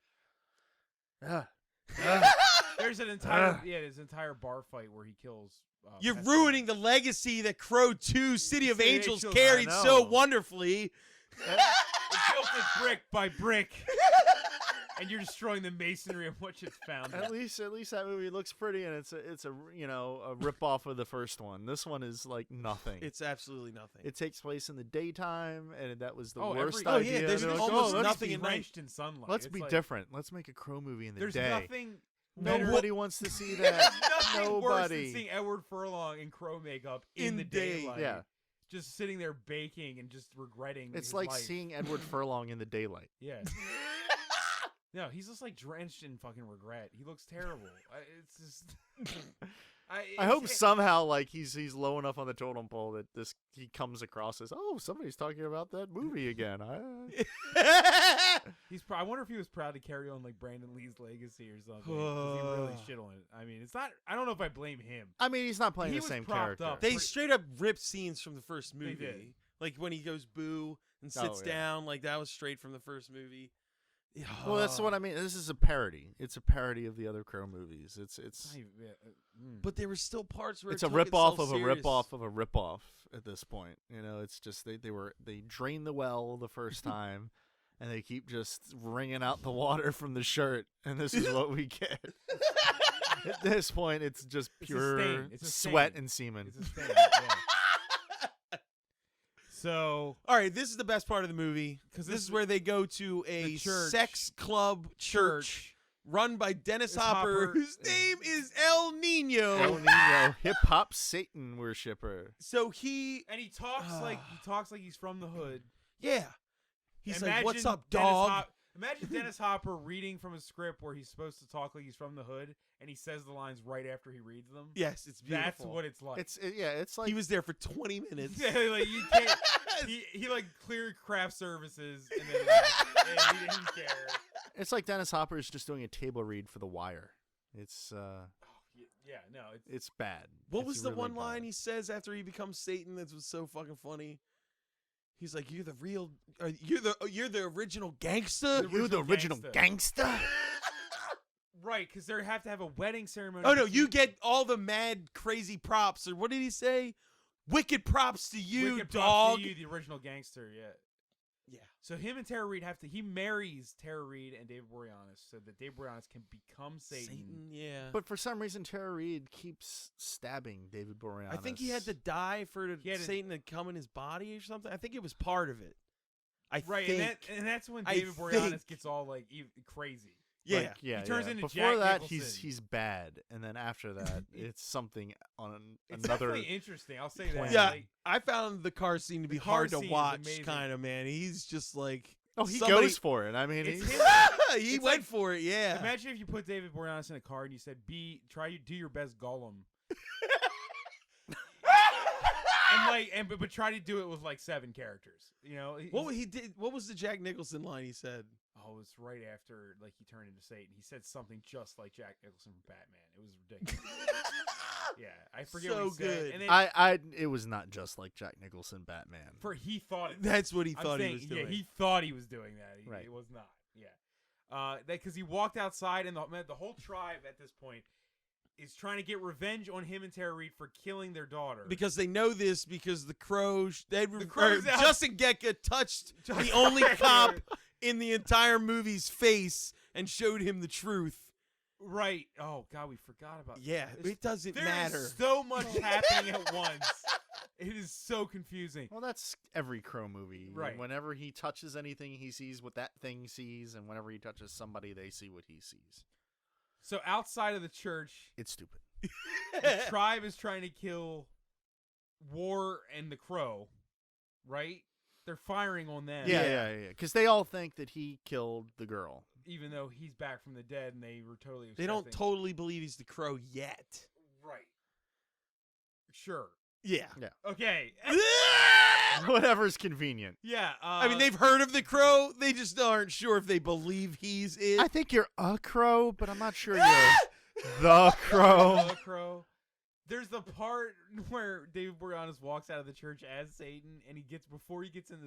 There's an entire there's an entire bar fight where he kills. You're Pestilence. ruining the legacy that Crow 2 City of City of Angels Angels, carried I so know. wonderfully. It's built it brick by brick, and you're destroying the masonry of which it's founded. at least that movie looks pretty, and it's a you know a rip off of the first one. This one is like nothing. It's absolutely nothing. It takes place in the daytime, and that was the Oh, worst every- idea. yeah, there's They're like, almost let's nothing be- at night. drenched in sunlight. Let's It's be like, different. Let's make a Crow movie in the There's day. nothing. better- Nobody wants to see that. Nothing worse than Nobody. seeing Edward Furlong in crow makeup in In the day. daylight. Yeah. Just sitting there baking and just regretting. It's his like life. seeing Edward Furlong in the daylight. Yeah. No, he's just like drenched in fucking regret. He looks terrible. It's just. I hope somehow like he's low enough on the totem pole that he comes across as somebody's talking about that movie again. I wonder if he was proud to carry on like Brandon Lee's legacy or something. 'Cause he really shit on it. I mean, it's not. I don't know if I blame him. I mean, he's not playing He the was same propped character. up. They straight up ripped scenes from the first They movie. did. Like when he goes boo and Oh, sits yeah. down, like that was straight from the first movie. Well, that's what I mean. This is a parody. It's a parody of the other Crow movies. It's But there were still parts where it's it a took rip off itself of a serious. rip off of a rip off at this point. You know, it's just they drained the well the first time, and they keep just wringing out the water from the shirt, and this is what we get. At this point, it's just It's a pure stain. It's a sweat stain. and semen. It's a stain. Yeah. So, All right, this is the best part of the movie because this is where they go to a the church. sex club church run by Dennis Hopper, Hopper. whose name is El Nino. El Nino, hip hop Satan worshiper. So he, and he talks like he's from the hood. yeah, he's like, Imagine "What's up, Dennis dog?" Imagine Dennis Hopper reading from a script where he's supposed to talk like he's from the hood, and he says the lines right after he reads them. Yes, it's beautiful. That's what it's like. It's like He was there for 20 minutes. Yeah, like you can't. He like cleared craft services, and then like, and he didn't care. it's like Dennis Hopper is just doing a table read for The Wire. It's Yeah, no, it's bad. What It's was the really one bad. line he says after he becomes Satan that was so fucking funny? He's like, "You're the real, you're the original gangster." You the original gangster? right, because they have to have a wedding ceremony. Oh no, you get all the mad crazy props, or what did he say? Wicked props to you, Wicked dog. props to you, the original gangster. Yeah. Yeah. So him and Tara Reid he marries Tara Reid and David Boreanaz so that David Boreanaz can become Satan. Yeah. But for some reason, Tara Reid keeps stabbing David Boreanaz. I think he had to die for Satan to come in his body or something. I think it was part of it. I Right, think. and that's when I David Boreanaz think. gets all like crazy. Yeah. Like, yeah, He turns yeah. into Before Jack that, Nicholson. he's bad, and then after that, it's something on It's another. definitely interesting. I'll say that. plan. Yeah, Like, I found the car scene to be The car hard to scene is watch, amazing. kind of, man. He's just like, Oh, he somebody- goes for it. I mean, It's he's, him. he It's went like- for it, yeah. Imagine if you put David Boreanaz in a car and you said, do your best Gollum. But try to do it with like 7 characters. You know? What he did? What was the Jack Nicholson line he said? Oh, it was right after like he turned into Satan. He said something just like Jack Nicholson from Batman. It was ridiculous. Yeah, I forget So what he said. good. And then it was not just like Jack Nicholson Batman. he thought it. That's what he I'm thought saying, he was doing. Yeah, he thought he was doing that. Right. It was not. Yeah. Because he walked outside and the whole tribe at this point is trying to get revenge on him and Tara Reid for killing their daughter. Because they know this because the crow, crow's out. Justin Gecka touched the only cop in the entire movie's face and showed him the truth. Right. Oh God, we forgot about. Yeah, There's- it doesn't There matter. is so much happening at once. It is so confusing. Well, that's every Crow movie. Right. Whenever he touches anything, he sees what that thing sees, and whenever he touches somebody, they see what he sees. So outside of the church, It's stupid. the tribe is trying to kill War and the Crow, right? They're firing on them. Yeah. Because they all think that he killed the girl. Even though he's back from the dead and they were totally They don't expecting- totally believe he's the crow yet. Right. Sure. Yeah. Okay. Whatever's convenient. Yeah. I mean, they've heard of the crow. They just aren't sure if they believe he's it. I think you're a crow, but I'm not sure you're the crow. The Crow. There's the part where David Boreanaz walks out of the church as Satan, and before he gets into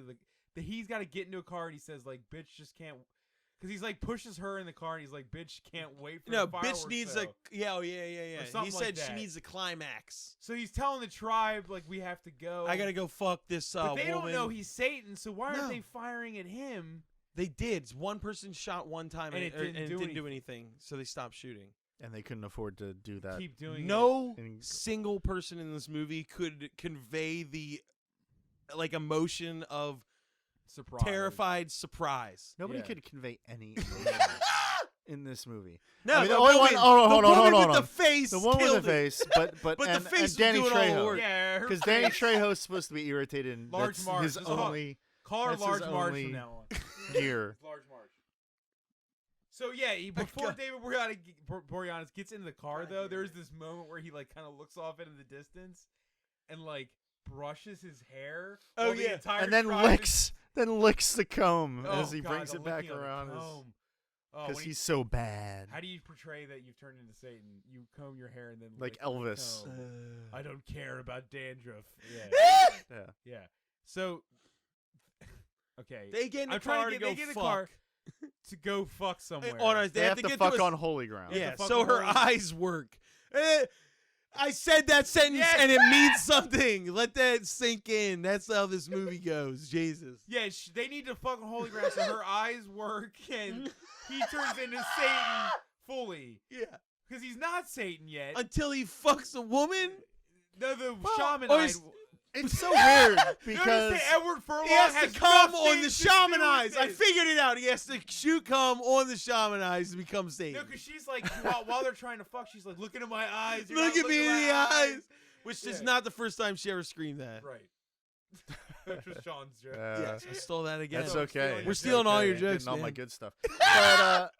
he's got to get into a car, and he says like, "Bitch just can't," because he's like pushes her in the car, and he's like, "Bitch can't wait for No, the fireworks bitch needs show." yeah, Or He something said like she that. needs a climax. So he's telling the tribe like, "We have to go." I gotta go fuck this But they woman. don't know he's Satan, so why aren't No. they firing at him? They did. One person shot one time And and, it didn't do anything, so they stopped shooting. And they couldn't afford to do that. Keep doing No And- single person in this movie could convey the emotion of it. Surprise. terrified surprise. Nobody Yeah. could convey any emotion in this movie. No, I mean, the the only woman, one- hold on, the hold on, woman hold with on. the face, The one with killed the it. face, but But the and, face was and Danny doing all the Trejo. work. Yeah, her Because Danny face. Trejo's supposed to be irritated. And Large that's Marge. his Just call- only Call her That's his Large Marge only- from now on. gear. Large Marge. So yeah, before David Boreanaz gets into the car, though, there's this moment where he like kind of looks off into the distance and like brushes his hair. Oh, while the yeah. entire And then tribe licks the comb Oh, as he God, brings the it back licking of the around. comb. Oh, Because when he's so bad. How do you portray that you've turned into Satan? You comb your hair and then Like lick the Elvis. comb. I don't care about dandruff. Yeah, Yeah. yeah. So, okay, They get in the I'm trying car to to get, go they get in the fuck. car to go fuck somewhere. They have to get fuck to a, on holy ground. Yeah, to fuck so on her holy- eyes work. I said that sentence Yes. and it means something. Let that sink in. That's how this movie goes. Jesus. Yeah, they need to fuck on holy ground so her eyes work and he turns into Satan fully. Yeah. because he's not Satan yet. until he fucks a woman. No, the shaman. or is- It's so weird You because understand, Edward Furlong He has to come nothing on the to shaman do with eyes. I this. figured it out. He has to shoot cum on the shaman eyes to become No, Satan. because she's like, while they're trying to fuck, she's like, look into my eyes. You're Look not at me looking in my the eyes. Which is Yeah. not the first time she ever screamed that. Right. Which was Sean's joke. Yes, I stole that again. that's okay. We're stealing all your Getting jokes, all my man. good stuff. But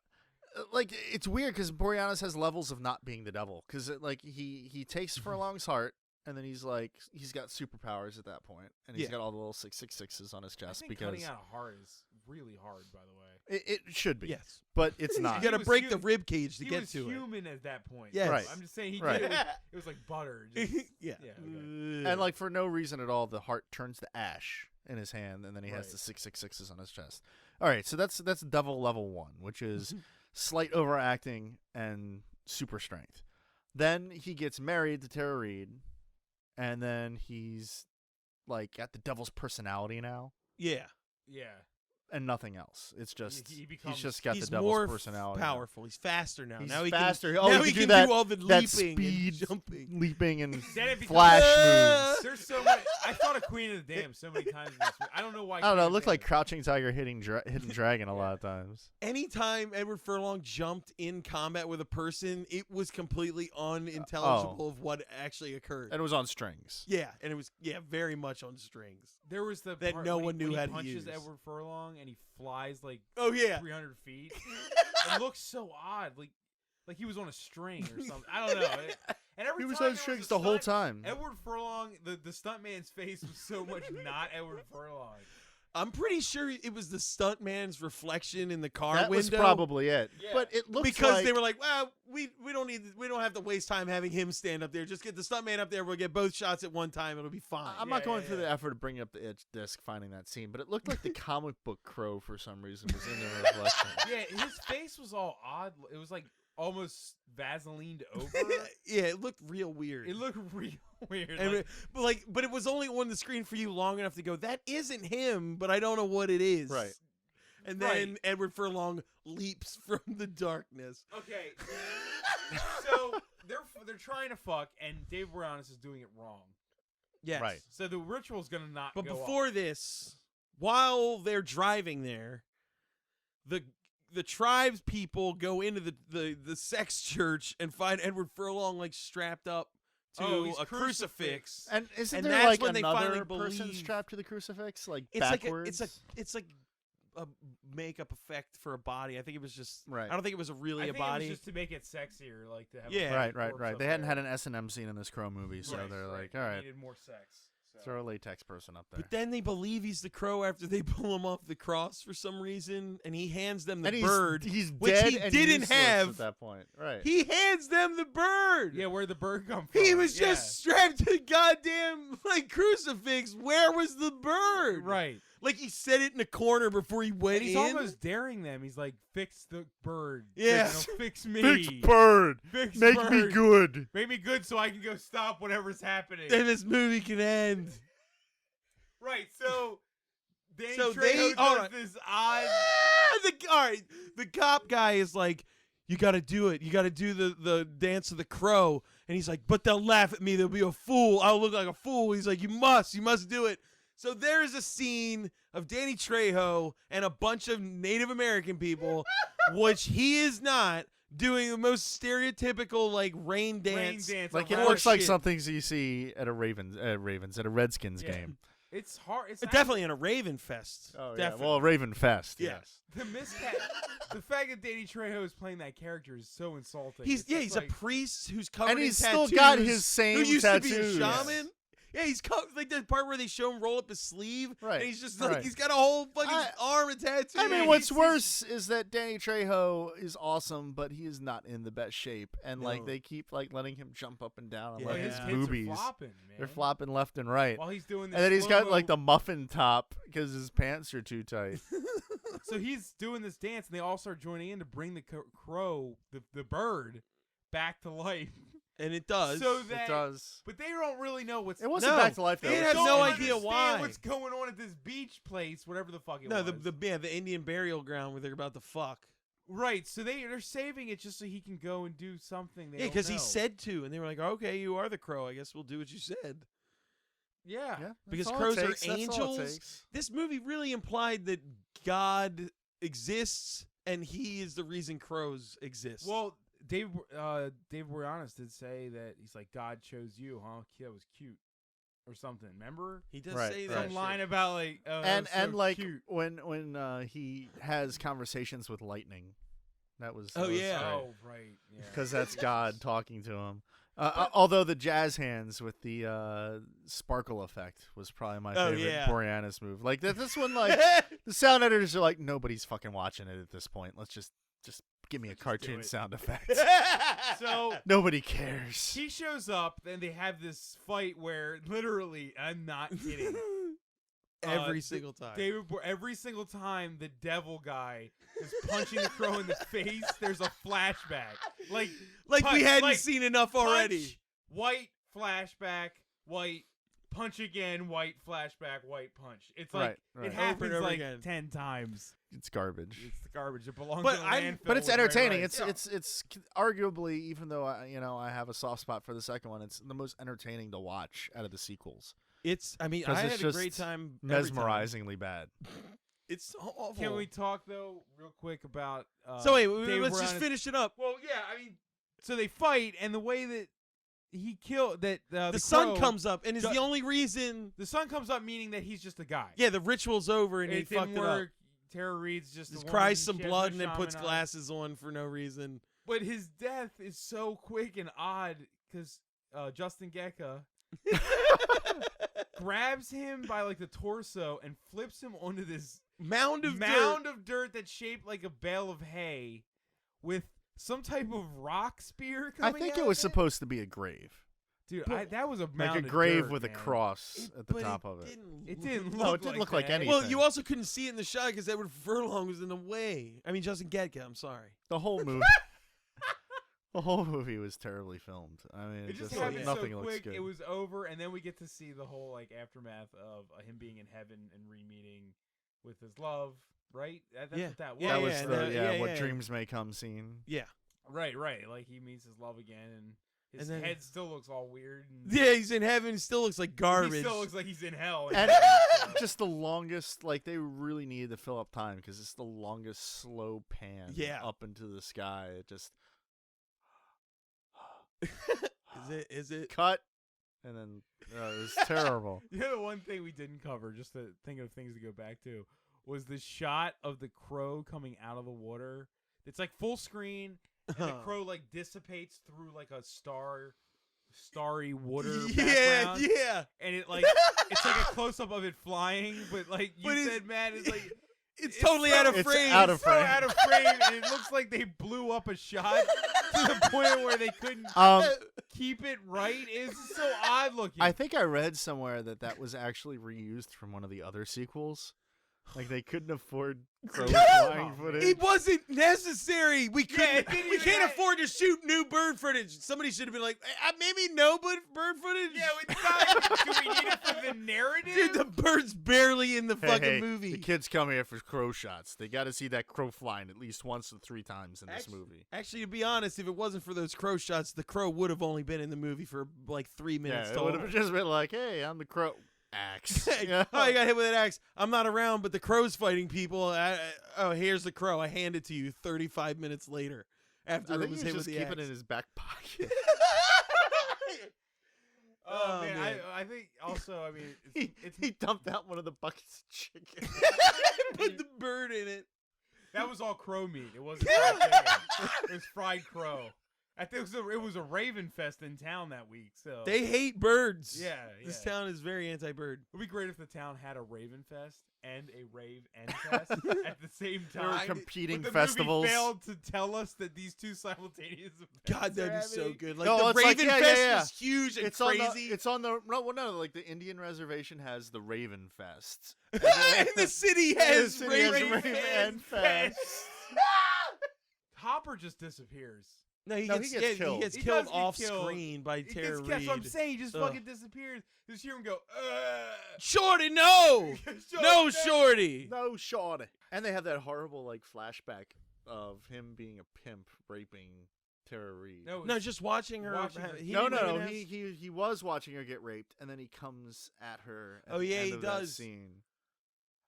like, it's weird because Boreanaz has levels of not being the devil because like he takes Furlong's heart. And then he's like, he's got superpowers at that point, and he's Yeah. got all the little 666s on his I chest think because cutting out a heart is really hard, by the way. it should be, Yes. but it's You not. got to was break the hu- rib cage to He get was to it. human at that point. Yes. Right. I'm just saying he Right. did it. It was like butter. Just, Yeah. yeah. Okay. And like for no reason at all, the heart turns to ash in his hand, and then he has Right. the 666s on his chest. All right, so that's devil level 1, which is slight overacting and super strength. Then he gets married to Tara Reid. And then he's like got the devil's personality now, Yeah. Yeah. and nothing else. It's just he he's becomes- just got He's the devil's more personality. now. powerful. He's faster now. He's now he faster. Can, Oh, now he he can can do that- do all the that leaping speed, and jumping. leaping, and Then it becomes- flash moves. There's so many. I thought of Queen of the Damned so many times in this movie. I don't know why. I don't know. Queen It of the looked like Damned- Crouching Tiger, Hidden Dragon a lot of times. Anytime Edward Furlong jumped in combat with a person, it was completely unintelligible of what actually occurred. And it was on strings. Yeah, and it was very much on strings. There was the that part no when one he, knew when how he to punches use. Edward Furlong and he flies like Oh yeah, 300 feet. It looks so odd, like he was on a string or something. I don't know. And every He was time on there strings a the whole stunt, time. Edward Furlong, the stuntman's face was so much not Edward Furlong. I'm pretty sure it was the stuntman's reflection in the car That window. was probably it. Yeah. But it looks because like they were like, well, we don't have to waste time having him stand up there. Just get the stuntman up there. We'll get both shots at one time. It'll be fine. I'm not Yeah, going yeah, through yeah. the effort of bringing up the itch disc finding that scene, but it looked like the comic book Crow for some reason was in the reflection. Yeah, his face was all odd. It was like almost Vaselined over. Yeah, it looked real weird. It looked real weird. And but it was only on the screen for you long enough to go, that isn't him, but I don't know what it is. Right. And then Right. Edward Furlong leaps from the darkness. Okay, so they're trying to fuck, and Dave Boreanaz is doing it wrong. Yes. Right. So the ritual's gonna not. But go before off. this, while they're driving there, the tribes people go into the sex church and find Edward Furlong like strapped up to Oh, he's a crucifix. And isn't And there that's like when they another finally person believe- strapped to the crucifix, like It's backwards? it's like a makeup effect for a body. I think it was just Right. I don't think it was really I a think body. It was just to make it sexier, like to have. Yeah. right. They hadn't had an S&M scene in this Crow movie, so Right, they're right. like, all They right, needed more sex. So. throw a latex person up there. But then they believe he's the Crow after they pull him off the cross for some reason, and he hands them the and bird. he's which dead he and didn't useless have. at that point. Right. He hands them the bird. Yeah, where'd the bird come from? He was Yeah. just strapped to the goddamn crucifix. Where was the bird? right. Like he said it in a corner before he went And he's in. almost daring them. He's like, "Fix the bird. Yeah. Fix me. Fix bird. Fix Make bird. me good. Make me good so I can go stop whatever's happening." Then this movie can end. Right. So Danny So Trejo they- does all right. this odd. All right, the cop guy is like, you got to do it. You got to do the dance of the crow. And he's like, but they'll laugh at me. They'll be a fool. I'll look like a fool. He's like, you must do it. So there's a scene of Danny Trejo and a bunch of Native American people, which he is not, doing the most stereotypical like rain dance. Like it around- looks like shit. something you see at a Redskins Yeah. game. It's hard. It's Definitely in a Raven Fest. Oh yeah. Definitely. Well, Raven Fest. Yeah. Yes. The fact that Danny Trejo is playing that character is so insulting. He's It's just he's like, a priest who's covered And in he's tattoos. still got his same who used tattoos. to be a shaman. Yeah, he's like the part where they show him roll up his sleeve, Right, And he's just like right. he's got a whole fucking arm of tattoos. I mean, Yeah, what's he's- worse is that Danny Trejo is awesome, but he is not in the best shape, and like No. they keep like letting him jump up and down on Yeah. like his his tits boobies. are flopping, man. They're flopping left and right, While he's doing this. and then he's got slow-mo- like the muffin top because his pants are too tight. So he's doing this dance, and they all start joining in to bring the crow, the bird, back to life. And it does. So It that, does. but they don't really know what's. It wasn't No, back to life though. it It has was no just- idea understand why. what's going on at this beach place, whatever the fuck it no, was. the Indian burial ground where they're about to fuck. Right, so they're saving it just so he can go and do something. Yeah, because he said to, and they were like, "Okay, you are the crow. I guess we'll do what you said." Yeah. Because that's all crows it are takes. That's all it angels. takes. This movie really implied that God exists, and he is the reason crows exist. Well, Dave Boreanaz did say that he's like, God chose you, huh? That was cute. Or something. Remember? he does Right, say right. that. Some line about like, oh, And that was so like cute. when he has conversations with lightning, that was Oh, yeah. Oh, right. Yeah. because that's God talking to him. Although the jazz hands with the sparkle effect was probably my Oh, favorite yeah. Boreanaz move. Like this one, like the sound editors are like, nobody's fucking watching it at this point. Let's just give me a cartoon it. sound effect. So Nobody cares. he shows up, and they have this fight where literally, I'm not kidding. Every single time. Every single time the devil guy is punching the crow in the face, there's a flashback. Like we punch, hadn't like, seen enough already. punch, white flashback, white punch again, white flashback, white punch. It's like Right. it Over and happens over like again. 10 times. It's garbage. It's the garbage. It belongs But in a I'm- landfill. But it's with red entertaining. lights. It's arguably, even though I have a soft spot for the second one, it's the most entertaining to watch out of the sequels. I mean, 'Cause I it's had a great just time. every time. Mesmerizingly bad. It's awful. Can we talk though, real quick about? So wait, Dave let's just Boreanaz- finish it up. Well, yeah, I mean, so they fight, and the way that he killed that The the sun crow- comes up, and is Ju- the only reason. The sun comes up, meaning that he's just a guy. Yeah, the ritual's over, and he it fucked didn't it up. work. Tara Reid's just Just the cries woman, some she has blood no and then puts shaman on. glasses on for no reason. But his death is so quick and odd because Justin Gecka grabs him by like the torso and flips him onto this Mound of mound dirt. of dirt that's shaped like a bale of hay with some type of rock spear I coming think out it was of supposed to be a grave, Dude, But- that was a like mound a of grave dirt, with a man. cross at the But top of it. It didn't look No, it didn't look like that. anything. Well, you also couldn't see it in the shot because Edward Furlong was in the way. I mean, Justin Gatka. I'm sorry. The whole movie. The whole movie was terribly filmed. I mean, It just just happened nothing so looks quick. good. It was over, and then we get to see the whole like aftermath of him being in heaven and re-meeting with his love. Right? That's Yeah. what that was. Yeah, that was yeah, the no, yeah, what yeah. dreams may come scene. Yeah. Right. Like he meets his love again, and his And then- head still looks all weird. And Yeah, he's in heaven. Still looks like garbage. He still looks like he's in hell. And just the longest, like they really needed to fill up time because it's the longest slow pan Yeah. up into the sky. It just Is it? cut, and then it was terrible. You know, the one thing we didn't cover, just to think of things to go back to, was the shot of the crow coming out of the water. It's like full screen, and the crow like dissipates through like a starry water Yeah, background. yeah. And it like it's like a close up of it flying, but like you But it's- said, Matt, it's like It's totally out of It's frame. out of so frame. out of frame, and it looks like they blew up a shot to the point where they couldn't keep it right. It's so odd looking. I think I read somewhere that was actually reused from one of the other sequels. Like they couldn't afford crow flying footage. It wasn't necessary. We couldn't. didn't We even can't have- afford to shoot new bird footage. Somebody should have been like, maybe no bird footage. Yeah, it's not. Do we need it for the narrative? Dude, the bird's barely in the fucking Hey, movie. the kids come here for crow shots. They got to see that crow flying at least once to 3 times in this movie. Actually, to be honest, if it wasn't for those crow shots, the crow would have only been in the movie for like 3 minutes Yeah, it would total. have just been like, "Hey, I'm the crow." Axe. Oh, you got hit with an axe. I'm not around, but the crow's fighting people. Oh, here's the crow. I hand it to you 35 minutes later after I it think was he hit was with just the keeping it axe. in his back pocket. Oh, Oh, man, man. I think also. I mean, he, it's he dumped out one of the buckets of chicken. Put the bird in it. that was all crow meat. It wasn't fried chicken. It was fried crow. I think it was a raven fest in town that week. So They hate birds. yeah. This town is very anti-bird. It would be great if the town had a Raven Fest and a Rave End Fest at the same There were time. competing But the festivals. movie failed to tell us that these two simultaneous events God, that'd are be so happening. good. Like No, the it's like, Raven yeah, Fest yeah, yeah. was huge and It's on crazy. the. It's on the. No, like the Indian reservation has the Raven Fest. And the city has city has Raven Raven Fest. Fest. Hopper just disappears. No, he No, gets, he gets yeah, killed. He gets He killed does get off killed. screen by It Tara gets, that's what I'm Reid. saying. He just Ugh. fucking disappears. You just hear him go, Shorty, no! Shorty, No, no. Shorty! No shot. And they have that horrible like flashback of him being a pimp raping Tara Reid. No, just watching her. He was watching her get raped, and then he comes at her. At the end he of does. That scene.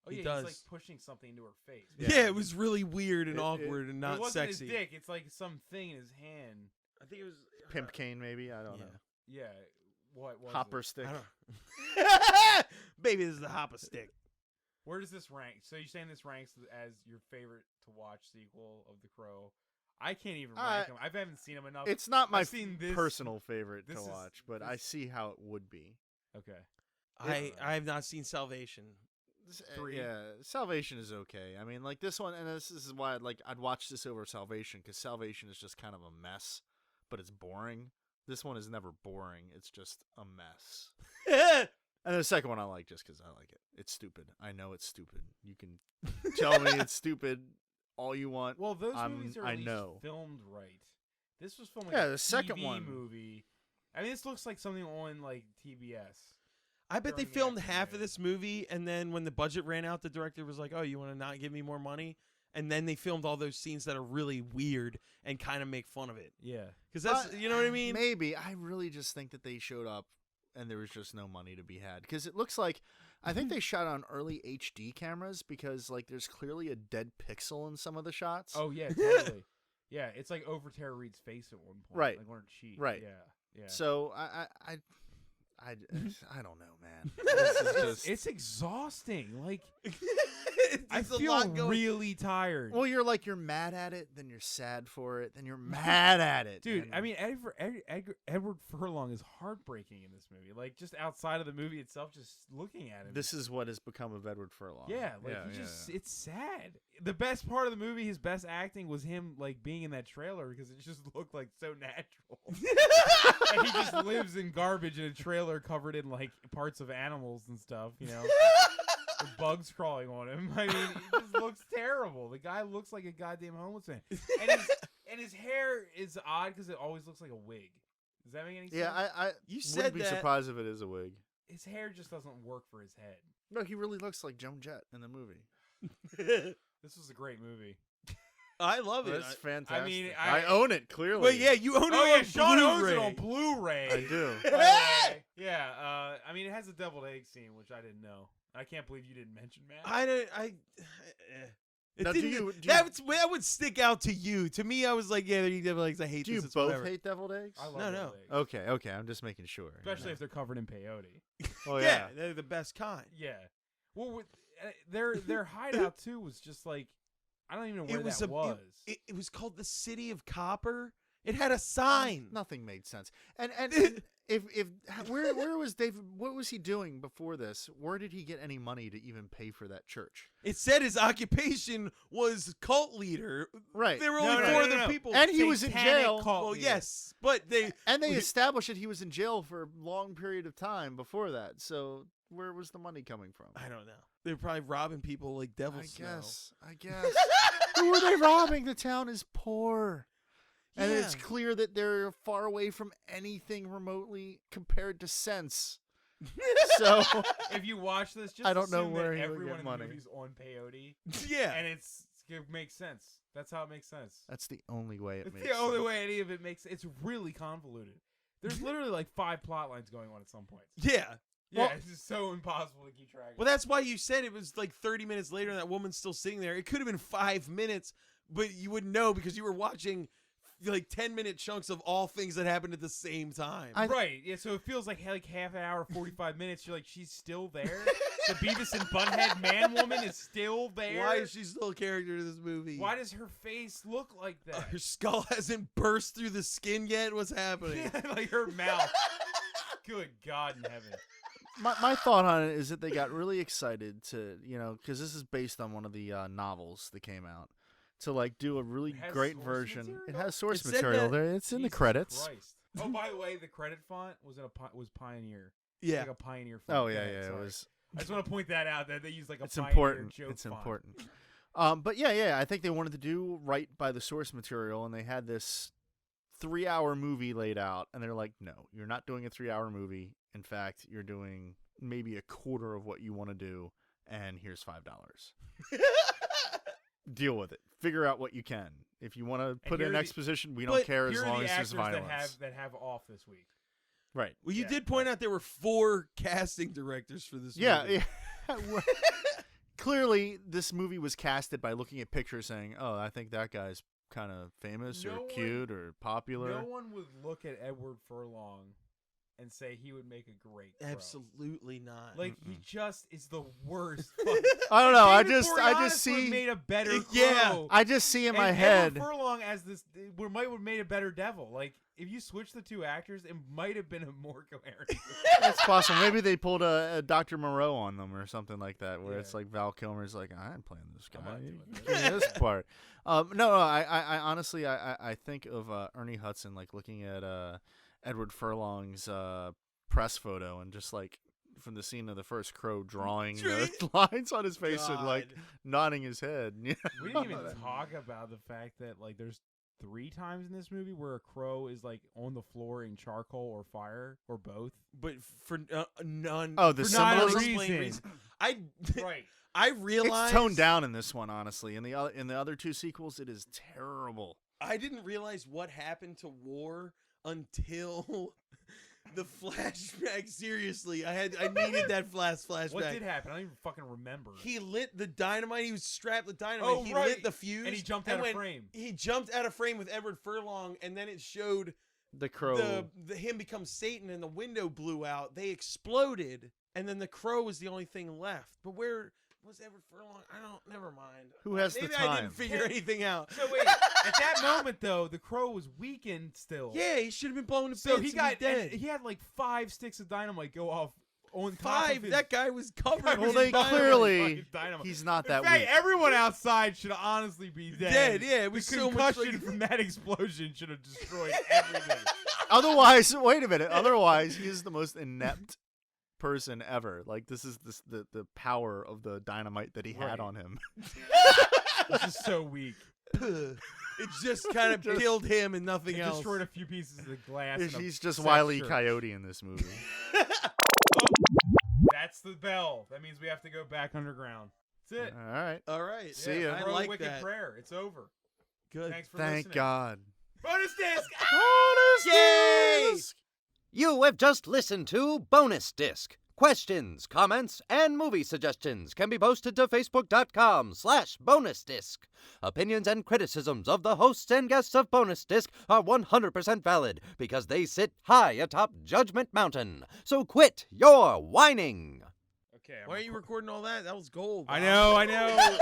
Oh He yeah, does. he's like pushing something into her face. Yeah, it was really weird and It- awkward and not it wasn't sexy. his dick. It's like something in his hand. I think it was Pimp cane, maybe. I don't know. Yeah. What was Hopper it? stick. I don't Baby, this is the hopper stick. Where does this rank? So you're saying this ranks as your favorite to watch sequel of The Crow? I can't even rank them. I haven't seen them enough. It's not my I've seen this- personal favorite to this is- watch, but I see how it would be. Okay. I have not seen Salvation. Three. Yeah, Salvation is okay. I mean, like this one, and this is why I'd watch this over Salvation, because Salvation is just kind of a mess, but it's boring. This one is never boring. It's just a mess. And the second one I like just because I like it. It's stupid. I know it's stupid. You can tell me it's stupid all you want. Well, those movies are I at least know. filmed right. This was filmed Yeah, like a the second TV one. movie. I mean, this looks like something on like TBS. I bet they during the filmed action half day. of this movie, and then when the budget ran out, the director was like, "Oh, you want to not give me more money?" And then they filmed all those scenes that are really weird and kind of make fun of it. Yeah. Because that's, you know what I mean? Maybe. I really just think that they showed up and there was just no money to be had. Because it looks like, I think they shot on early HD cameras because, like, there's clearly a dead pixel in some of the shots. Oh yeah, totally. Yeah, it's like over Tara Reid's face at one point. Right. Like on her cheek. Right. Yeah. Yeah. So, I don't know, man. This is just... It's exhausting. Like I There's a feel lot going- really tired. Well, you're mad at it, then you're sad for it, then you're mad at it. Dude, and- I mean, Edward Furlong is heartbreaking in this movie. Like, just outside of the movie itself, just looking at him. this is what has become of Edward Furlong. yeah, like it's sad. The best part of the movie, his best acting was him like being in that trailer because it just looked like so natural. And he just lives in garbage in a trailer covered in like parts of animals and stuff, you know. With bugs crawling on him. I mean, he just looks terrible. The guy looks like a goddamn homeless man. And his hair is odd because it always looks like a wig. Does that make any sense? Yeah, I You wouldn't said be that. surprised if it is a wig. His hair just doesn't work for his head. No, he really looks like Joan Jett in the movie. This was a great movie. I love it. That's fantastic. mean, I own it, clearly. Well, yeah, you own it Oh yeah, on Shawn owns Blu-ray. it on Blu-ray. I do. By the way. Yeah, I mean, it has a deviled egg scene, which I didn't know. I can't believe you didn't mention, Matt. Now, It didn't, that would stick out to you. To me, I was like, yeah, you devil eggs. I hate Do you this. it's both whatever. hate deviled eggs? I love No, no. deviled eggs. Okay, I'm just making sure. Especially if they're covered in peyote. Oh Yeah, yeah. they're the best kind. Yeah. Well, their hideout too was just like, I don't even know where It was that was. It was called the City of Copper. It had a sign. Nothing made sense. And if where was David? What was he doing before this? Where did he get any money to even pay for that church? It said his occupation was cult leader. Right. There were No, only no, four no, other no. people. And he was in Satanic jail. cult Well, leader. yes, but they established that he was in jail for a long period of time before that. So where was the money coming from? I don't know. They're probably robbing people like devil I snow. guess. Who are they robbing? The town is poor. And Yeah. it's clear that they're far away from anything remotely compared to sense. So If you watch this, just I don't know assume where that he would everyone get in money. the movie's on peyote, Yeah. and it makes sense. That's how it makes sense. that's the only way it It's makes the only sense. way any of it makes. It's really convoluted. There's literally like 5 plot lines going on at some point. Yeah. Yeah, Well- it's just so impossible to keep track of. Well, that's why you said it was like 30 minutes later and that woman's still sitting there. It could have been 5 minutes, but you wouldn't know because you were watching like 10-minute chunks of all things that happened at the same time. Right, yeah, so it feels like half an hour, 45 minutes. You're like, she's still there? The Beavis and Butthead man woman is still there? Why is she still a character in this movie? Why does her face look like that? Her skull hasn't burst through the skin yet? What's happening? Like her mouth. Good God in heaven. My thought on it is that they got really excited to, because this is based on one of the novels that came out, to like do a really It has great source version. material? It has source It said material that- there. It's in the Jesus credits. Christ. Oh, by the way, the credit font was Pioneer. Yeah. Like a Pioneer font. Oh Go yeah, ahead, it sorry. was. I just want to point that out, that they use like a It's Pioneer important. joke It's font. important. But yeah, I think they wanted to do right by the source material, and they had this 3-hour movie laid out, and they're like, no, you're not doing a 3-hour movie. In fact, you're doing maybe a quarter of what you want to do, and here's $5. deal with it. Figure out what you can. If you want to put here in are the- exposition, we don't but care as Here are long the as there's actors violence. that have off this week. Right. Well, you Yeah. did point out there were 4 casting directors for this Yeah. movie. Yeah. Clearly, this movie was casted by looking at pictures saying, "Oh, I think that guy's kind of famous No or one- cute or popular." No one would look at Edward Furlong and say he would make a great Crow. Absolutely not. Like he just is the worst. I don't know. I David just Boreanaz would've see. made a better Yeah. Crow. I just see in my And head. Edward Furlong as this might have made a better devil. Like if you switch the 2 actors, it might have been a more coherent. It's possible. Maybe they pulled a Dr. Moreau on them or something like that, where it's Yeah. like Val Kilmer's like, "I ain't playing this guy. I'm not You doing give me this part." No. I honestly, I think of Ernie Hudson like looking at Edward Furlong's press photo and just like from the scene of the first Crow drawing the lines on his face and like God. nodding his head. We didn't even talk about the fact that like there's 3 times in this movie where a crow is like on the floor in charcoal or fire or both. but for none. Oh, the for not symbolism? unexplained reason. I Right. I realized It's toned down in this one, honestly. In the other 2 sequels, it is terrible. I didn't realize what happened to War until the flashback. Seriously, I needed that flashback. What did happen? I don't even fucking remember. He lit the dynamite. He was strapped with dynamite. Oh, he right. lit the fuse, And he jumped out of when frame. He jumped out of frame with Edward Furlong, and then it showed The Crow. the him become Satan, and the window blew out. They exploded, and then the Crow was the only thing left. But where was Edward Furlong? Never mind. Who has the Maybe time? I didn't figure anything out. So wait, at that moment though, the crow was weakened still. Yeah, he should have been blown to So bits he and got dead. and he had like 5 sticks of dynamite go off on top 5. of his. That guy was covered. Well, in they dynamite. clearly fucking dynamite. he's not In that fact, weak. everyone outside should honestly be dead. Dead, yeah, it The was so much concussion like- from that explosion should have destroyed everything. Otherwise, wait a minute. Otherwise, he is the most inept person ever. Like this is the power of the dynamite that he had Right. on him. This is so weak. It just kind of killed him and nothing It else. destroyed a few pieces of the glass. and a He's just sex Wile E. shirt. Coyote in this movie. That's the bell. That means we have to go back underground. That's it. All right. All right. See ya. I Throw a like wicked that. prayer. It's over. Good. Thanks for Thank listening. God. Bonus disc. Yay! You have just listened to Bonus Disc. Questions, comments, and movie suggestions can be posted to facebook.com/bonusdisc. Opinions and criticisms of the hosts and guests of Bonus Disc are 100% valid because they sit high atop Judgment Mountain. So quit your whining. Okay. Why are you recording all that? That was gold. I Bob. know.